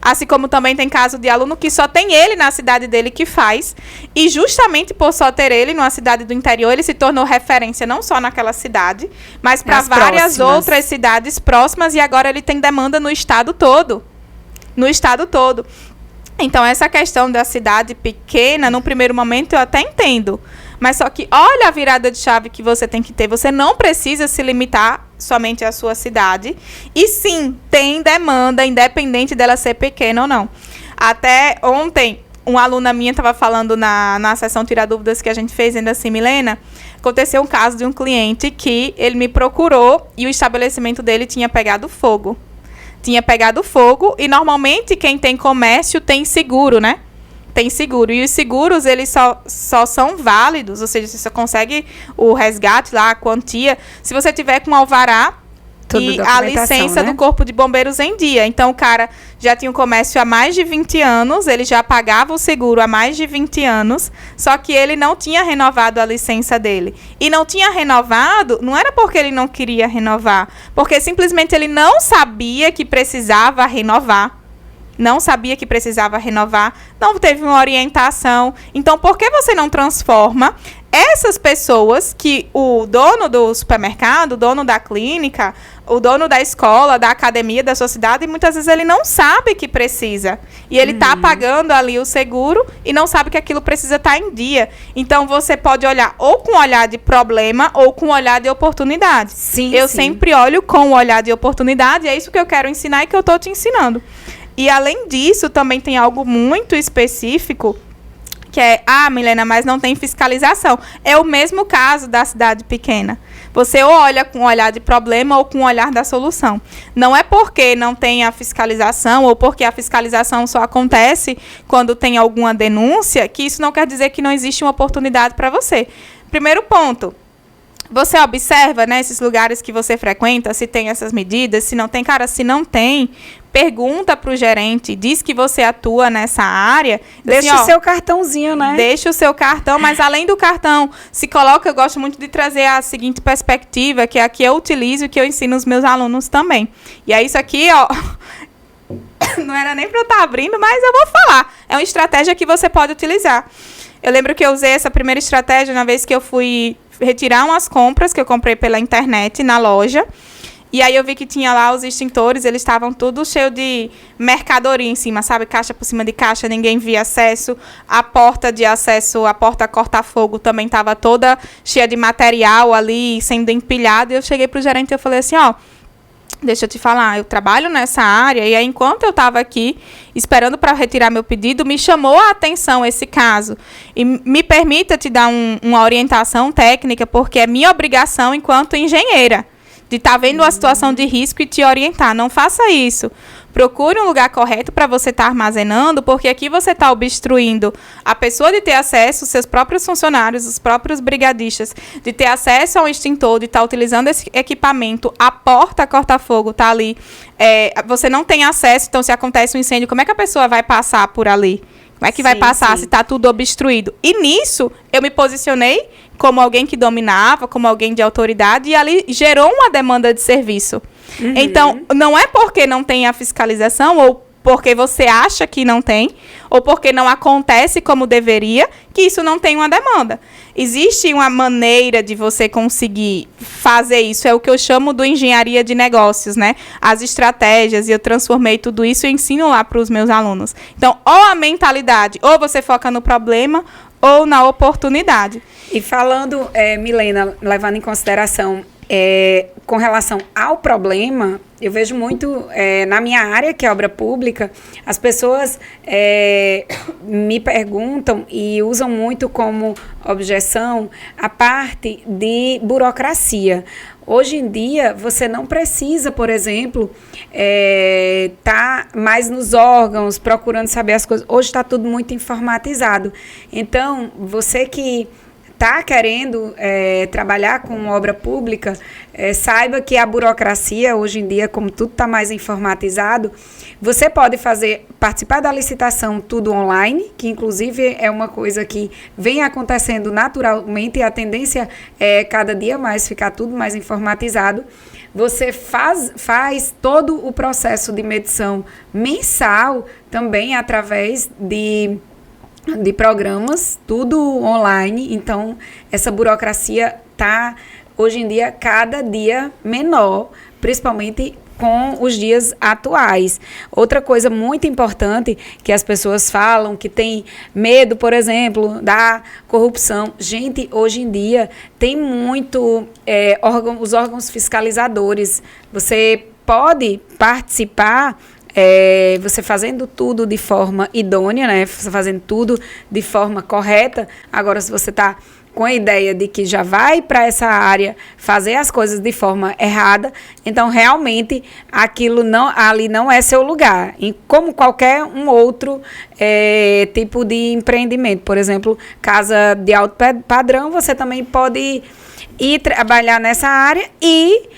Assim como também tem caso de aluno que só tem ele na cidade dele que faz. E justamente por só ter ele numa cidade do interior, ele se tornou referência não só naquela cidade, mas para várias outras cidades próximas. E agora ele tem demanda no estado todo. No estado todo. Então, essa questão da cidade pequena, no primeiro momento, eu até entendo. Mas só que olha a virada de chave que você tem que ter. Você não precisa se limitar somente à sua cidade. E sim, tem demanda, independente dela ser pequena ou não. Até ontem, uma aluna minha estava falando na sessão Tirar Dúvidas que a gente fez, ainda assim, Milena, aconteceu um caso de um cliente que ele me procurou e o estabelecimento dele tinha pegado fogo. Tinha pegado fogo e normalmente quem tem comércio tem seguro, né? Tem seguro. E os seguros, eles só são válidos, ou seja, você só consegue o resgate lá, a quantia, se você tiver com alvará e a licença, né, do Corpo de Bombeiros em dia. Então, o cara já tinha um comércio há mais de 20 anos, ele já pagava o seguro há mais de 20 anos, só que ele não tinha renovado a licença dele. E não tinha renovado, não era porque ele não queria renovar, porque simplesmente ele não sabia que precisava renovar. Não sabia que precisava renovar, não teve uma orientação. Então, por que você não transforma essas pessoas que o dono do supermercado, o dono da clínica, o dono da escola, da academia, da sua cidade, muitas vezes ele não sabe que precisa. E ele está pagando ali o seguro e não sabe que aquilo precisa estar em dia. Então, você pode olhar ou com um olhar de problema ou com um olhar de oportunidade. Sim, eu sempre olho com um olhar de oportunidade, e é isso que eu quero ensinar e que eu estou te ensinando. E, além disso, também tem algo muito específico que é, Milena, mas não tem fiscalização. É o mesmo caso da cidade pequena. Você ou olha com um olhar de problema ou com um olhar da solução. Não é porque não tem a fiscalização ou porque a fiscalização só acontece quando tem alguma denúncia, que isso não quer dizer que não existe uma oportunidade para você. Primeiro ponto, você observa, né, esses lugares que você frequenta, se tem essas medidas, se não tem. Cara, se não tem, pergunta para o gerente, diz que você atua nessa área. Deixa assim, o seu cartãozinho, né? Deixa o seu cartão, mas além do cartão, se coloca, eu gosto muito de trazer a seguinte perspectiva, que é a que eu utilizo e que eu ensino os meus alunos também. E é isso aqui, ó. Não era nem para eu estar abrindo, mas eu vou falar. É uma estratégia que você pode utilizar. Eu lembro que eu usei essa primeira estratégia na vez que eu fui retirar umas compras que eu comprei pela internet na loja. E aí eu vi que tinha lá os extintores, eles estavam tudo cheio de mercadoria em cima, sabe? Caixa por cima de caixa, ninguém via acesso. A porta de acesso, a porta corta-fogo também estava toda cheia de material ali, sendo empilhado. E eu cheguei pro gerente e eu falei assim, ó, deixa eu te falar, eu trabalho nessa área e aí enquanto eu estava aqui esperando para retirar meu pedido, me chamou a atenção esse caso. E me permita te dar uma orientação técnica, porque é minha obrigação enquanto engenheira de estar vendo a situação de risco e te orientar. Não faça isso. Procure um lugar correto para você estar armazenando, porque aqui você está obstruindo a pessoa de ter acesso, seus próprios funcionários, os próprios brigadistas, de ter acesso ao extintor, de estar utilizando esse equipamento, a porta corta-fogo está ali. Você não tem acesso, então se acontece um incêndio, como é que a pessoa vai passar por ali? Como é que vai passar se está tudo obstruído? E nisso, eu me posicionei como alguém que dominava, como alguém de autoridade, e ali gerou uma demanda de serviço. Uhum. Então, não é porque não tem a fiscalização, ou porque você acha que não tem, ou porque não acontece como deveria, que isso não tem uma demanda. Existe uma maneira de você conseguir fazer isso, é o que eu chamo de engenharia de negócios, né? As estratégias, e eu transformei tudo isso e ensino lá para os meus alunos. Então, ou a mentalidade, ou você foca no problema, ou na oportunidade. E falando, Milena, levando em consideração com relação ao problema, eu vejo muito na minha área, que é obra pública, as pessoas me perguntam e usam muito como objeção a parte de burocracia. Hoje em dia, você não precisa, por exemplo, tá mais nos órgãos, procurando saber as coisas. Hoje está tudo muito informatizado. Então, você que está querendo trabalhar com obra pública, saiba que a burocracia, hoje em dia, como tudo está mais informatizado, você pode participar da licitação tudo online, que inclusive é uma coisa que vem acontecendo naturalmente e a tendência é cada dia mais ficar tudo mais informatizado. Você faz todo o processo de medição mensal também através de programas, tudo online. Então, essa burocracia está, hoje em dia, cada dia menor, principalmente com os dias atuais. Outra coisa muito importante que as pessoas falam, que tem medo, por exemplo, da corrupção. Gente, hoje em dia, tem muito os órgãos fiscalizadores. Você pode participar você fazendo tudo de forma idônea, né? Você fazendo tudo de forma correta. Agora, se você está com a ideia de que já vai para essa área fazer as coisas de forma errada, então realmente aquilo ali não é seu lugar. E como qualquer um outro tipo de empreendimento, por exemplo, casa de alto padrão, você também pode ir trabalhar nessa área e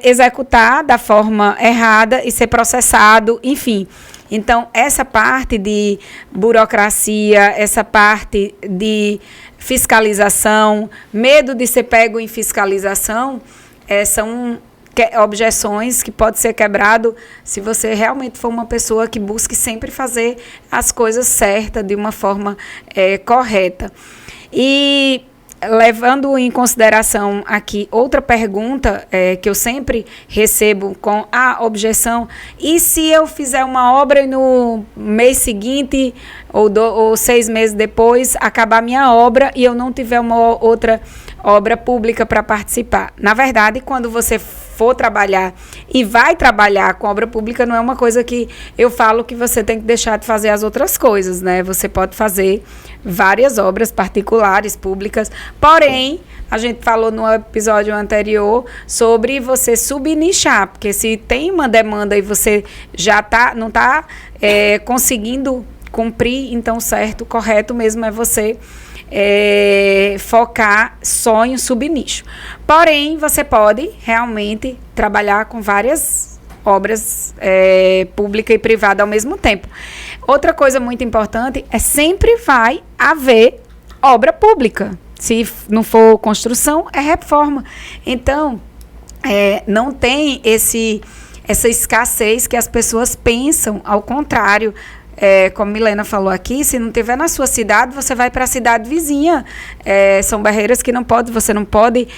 executar da forma errada e ser processado, enfim. Então, essa parte de burocracia, essa parte de fiscalização, medo de ser pego em fiscalização, são objeções que pode ser quebrado se você realmente for uma pessoa que busque sempre fazer as coisas certas, de uma forma correta. E levando em consideração aqui outra pergunta que eu sempre recebo com a objeção: e se eu fizer uma obra e no mês seguinte ou 6 meses depois acabar minha obra e eu não tiver uma outra obra pública para participar? Na verdade, quando você for trabalhar e vai trabalhar com obra pública, não é uma coisa que eu falo que você tem que deixar de fazer as outras coisas, né? Você pode fazer várias obras particulares, públicas, porém, a gente falou no episódio anterior sobre você subnichar, porque se tem uma demanda e você já não está conseguindo cumprir, então certo, correto mesmo é você focar só em um subnicho. Porém, você pode realmente trabalhar com várias obras pública e privada ao mesmo tempo. Outra coisa muito importante é sempre vai haver obra pública. Se não for construção, é reforma. Então, não tem essa escassez que as pessoas pensam, ao contrário. Como Milena falou aqui, se não tiver na sua cidade, você vai para a cidade vizinha. São barreiras que você não pode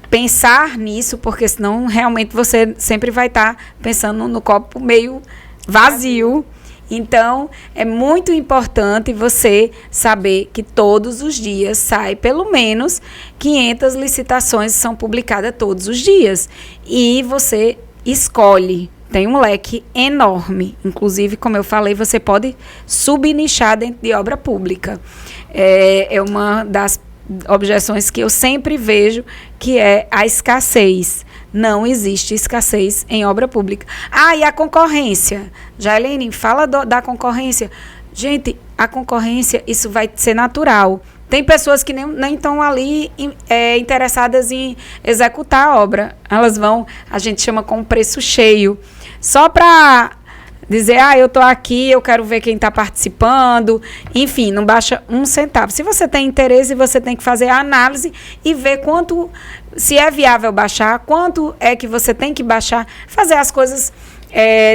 pensar nisso, porque senão realmente você sempre vai estar pensando no copo meio vazio. Então, é muito importante você saber que todos os dias sai pelo menos 500 licitações, são publicadas todos os dias. E você escolhe. Tem um leque enorme. Inclusive, como eu falei, você pode subnichar dentro de obra pública. É uma das objeções que eu sempre vejo, que é a escassez. Não existe escassez em obra pública. E a concorrência? Jailene, fala da concorrência. Gente, a concorrência, isso vai ser natural. Tem pessoas que nem estão ali interessadas em executar a obra. Elas vão, a gente chama com preço cheio. Só para dizer, eu estou aqui, eu quero ver quem está participando. Enfim, não baixa um centavo. Se você tem interesse, você tem que fazer a análise e ver se é viável baixar, quanto é que você tem que baixar. Fazer as coisas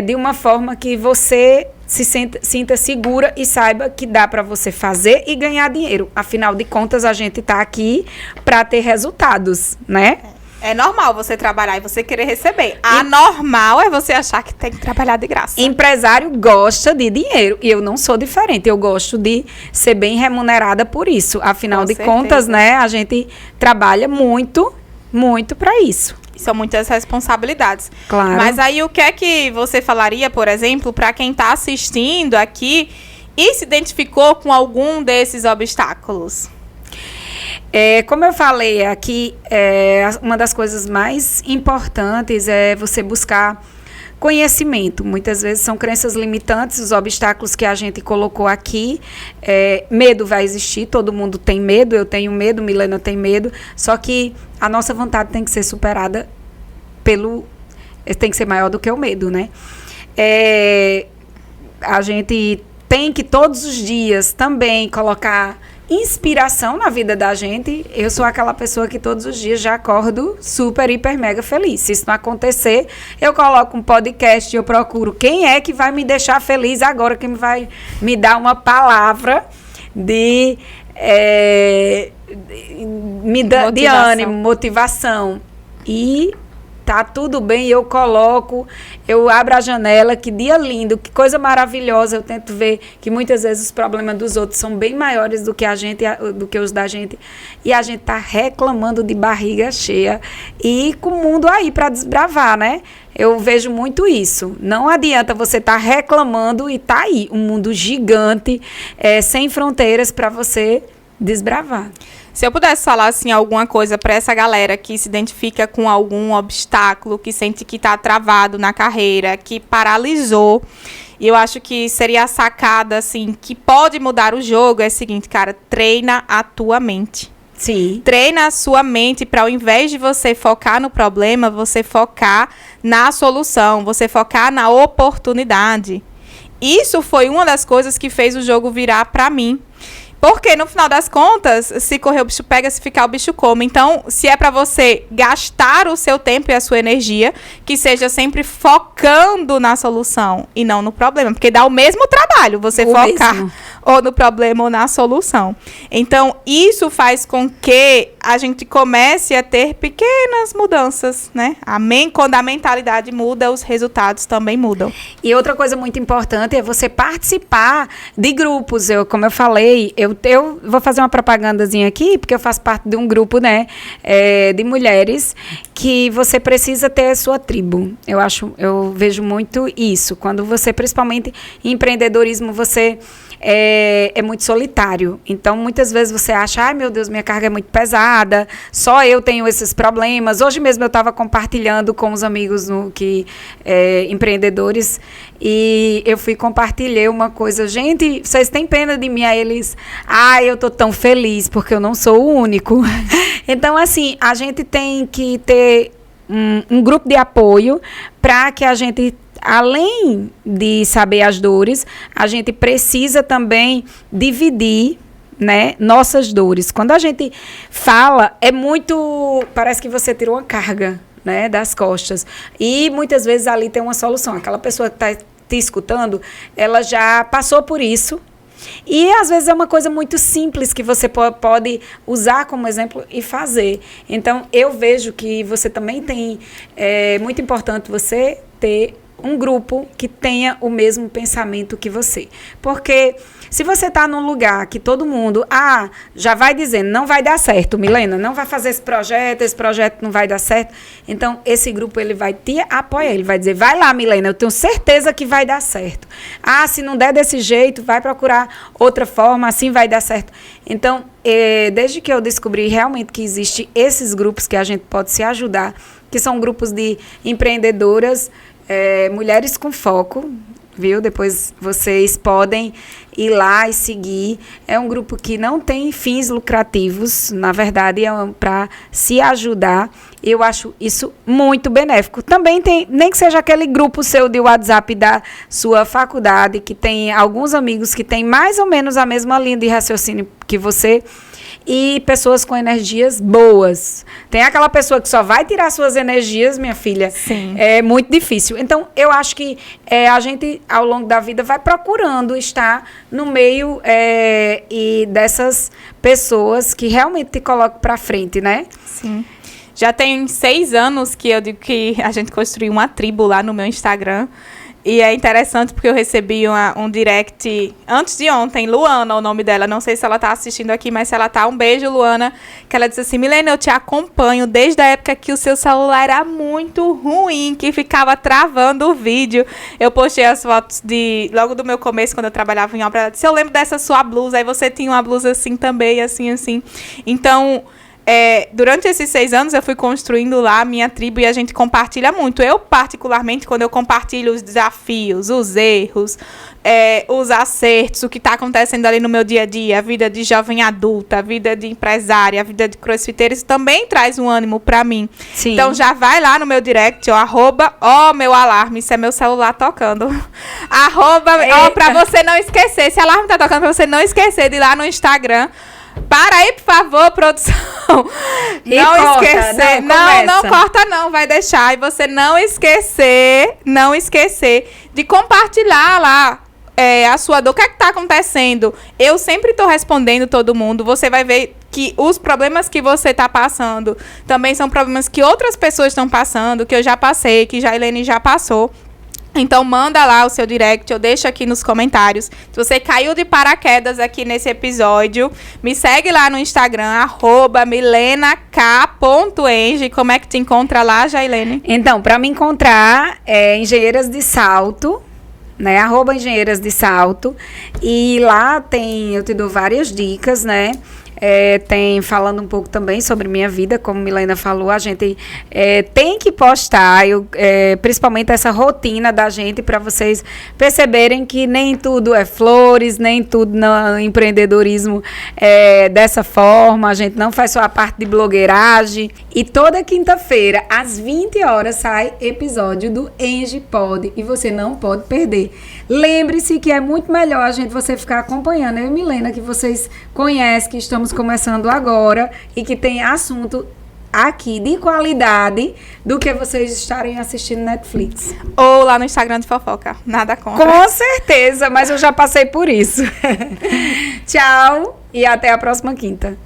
de uma forma que você se sinta segura e saiba que dá para você fazer e ganhar dinheiro. Afinal de contas, a gente está aqui para ter resultados, né? É normal você trabalhar e você querer receber. Anormal é você achar que tem que trabalhar de graça. Empresário gosta de dinheiro. E eu não sou diferente. Eu gosto de ser bem remunerada por isso. Afinal de contas, né? A gente trabalha muito, muito para isso. São muitas responsabilidades. Claro. Mas aí o que é que você falaria, por exemplo, para quem está assistindo aqui e se identificou com algum desses obstáculos? Como eu falei aqui, uma das coisas mais importantes é você buscar conhecimento. Muitas vezes são crenças limitantes, os obstáculos que a gente colocou aqui. Medo vai existir, todo mundo tem medo, eu tenho medo, Milena tem medo, só que a nossa vontade tem que ser superada tem que ser maior do que o medo, né? A gente tem que todos os dias também colocar inspiração na vida da gente. Eu sou aquela pessoa que todos os dias já acordo super, hiper, mega feliz. Se isso não acontecer, eu coloco um podcast, eu procuro quem é que vai me deixar feliz agora, quem vai me dar uma palavra de ânimo, motivação. E tá tudo bem, eu abro a janela, que dia lindo, que coisa maravilhosa. Eu tento ver que muitas vezes os problemas dos outros são bem maiores do que os da gente, e a gente tá reclamando de barriga cheia e com o mundo aí para desbravar, né? Eu vejo muito isso. Não adianta você estar reclamando e tá aí um mundo gigante, sem fronteiras para você desbravar. Se eu pudesse falar assim alguma coisa para essa galera que se identifica com algum obstáculo, que sente que está travado na carreira, que paralisou, e eu acho que seria a sacada assim que pode mudar o jogo, é o seguinte, cara, treina a tua mente. Sim. Treina a sua mente para, ao invés de você focar no problema, você focar na solução, você focar na oportunidade. Isso foi uma das coisas que fez o jogo virar para mim. Porque, no final das contas, se correr o bicho pega, se ficar o bicho come. Então, se é para você gastar o seu tempo e a sua energia, que seja sempre focando na solução e não no problema. Porque dá o mesmo trabalho você focar ou no problema ou na solução. Então, isso faz com que a gente comece a ter pequenas mudanças, né? Quando a mentalidade muda, os resultados também mudam. E outra coisa muito importante é você participar de grupos. Como eu falei, eu vou fazer uma propagandazinha aqui, porque eu faço parte de um grupo, né, de mulheres, que você precisa ter a sua tribo. Eu vejo muito isso. Quando você, principalmente em empreendedorismo, você é muito solitário. Então, muitas vezes você acha, ai meu Deus, minha carga é muito pesada, só eu tenho esses problemas. Hoje mesmo eu estava compartilhando com os amigos empreendedores, e eu compartilhei uma coisa. Gente, vocês têm pena de mim? Aí eles, eu tô tão feliz, porque eu não sou o único. Então, assim, a gente tem que ter um grupo de apoio para que a gente, além de saber as dores, a gente precisa também dividir, né, nossas dores. Quando a gente fala, parece que você tirou uma carga, né, das costas. E muitas vezes ali tem uma solução. Aquela pessoa que está te escutando, ela já passou por isso. E às vezes é uma coisa muito simples que você pode usar como exemplo e fazer. Então, eu vejo que você também tem, muito importante você ter um grupo que tenha o mesmo pensamento que você. Porque se você está num lugar que todo mundo já vai dizendo, não vai dar certo, Milena, não vai fazer esse projeto não vai dar certo. Então, esse grupo ele vai te apoiar, ele vai dizer, vai lá, Milena, eu tenho certeza que vai dar certo. Se não der desse jeito, vai procurar outra forma, assim vai dar certo. Então, desde que eu descobri realmente que existem esses grupos que a gente pode se ajudar, que são grupos de empreendedoras, mulheres com foco, viu? Depois vocês podem ir lá e seguir. É um grupo que não tem fins lucrativos, na verdade, é para se ajudar. Eu acho isso muito benéfico. Também tem, nem que seja aquele grupo seu de WhatsApp da sua faculdade, que tem alguns amigos que têm mais ou menos a mesma linha de raciocínio que você, e pessoas com energias boas. Tem aquela pessoa que só vai tirar suas energias, minha filha. Sim. É muito difícil. Então, eu acho que a gente, ao longo da vida, vai procurando estar no meio e dessas pessoas que realmente te colocam para frente, né? Sim. Já tem 6 anos que eu digo que a gente construiu uma tribo lá no meu Instagram. E é interessante porque eu recebi um direct antes de ontem, Luana, o nome dela. Não sei se ela está assistindo aqui, mas se ela tá, um beijo, Luana. Que ela disse assim, Milena, eu te acompanho desde a época que o seu celular era muito ruim, que ficava travando o vídeo. Eu postei as fotos logo do meu começo, quando eu trabalhava em obra. Ela disse, eu lembro dessa sua blusa, aí você tinha uma blusa assim também, assim. Então, durante esses 6 anos, eu fui construindo lá a minha tribo e a gente compartilha muito. Eu, particularmente, quando eu compartilho os desafios, os erros, os acertos, o que está acontecendo ali no meu dia a dia, a vida de jovem adulta, a vida de empresária, a vida de crossfiteira, isso também traz um ânimo para mim. Sim. Então, já vai lá no meu direct, meu alarme, isso é meu celular tocando. Para você não esquecer, esse alarme está tocando para você não esquecer de ir lá no Instagram. Para aí, por favor, produção. Não esquecer. Não corta não, vai deixar. E você não esquecer de compartilhar lá a sua dor. O que é que tá acontecendo? Eu sempre tô respondendo todo mundo. Você vai ver que os problemas que você tá passando também são problemas que outras pessoas estão passando, que eu já passei, que a Helene já passou. Então, manda lá o seu direct, eu deixo aqui nos comentários. Se você caiu de paraquedas aqui nesse episódio, me segue lá no Instagram, @milenak.eng. Como é que te encontra lá, Jailene? Então, para me encontrar, Engenheiras de Salto, né? @Engenheiras de Salto. E lá eu te dou várias dicas, né? Tem falando um pouco também sobre minha vida, como Milena falou, a gente tem que postar, principalmente essa rotina da gente, para vocês perceberem que nem tudo é flores, nem tudo no empreendedorismo é dessa forma, a gente não faz só a parte de blogueiragem. E toda quinta-feira, às 20 horas, sai episódio do Engie Pod, e você não pode perder. Lembre-se que é muito melhor você ficar acompanhando eu e Milena, que vocês conhecem, que estamos começando agora e que tem assunto aqui de qualidade do que vocês estarem assistindo Netflix. Ou lá no Instagram de fofoca. Nada contra. Com certeza, mas eu já passei por isso. Tchau e até a próxima quinta.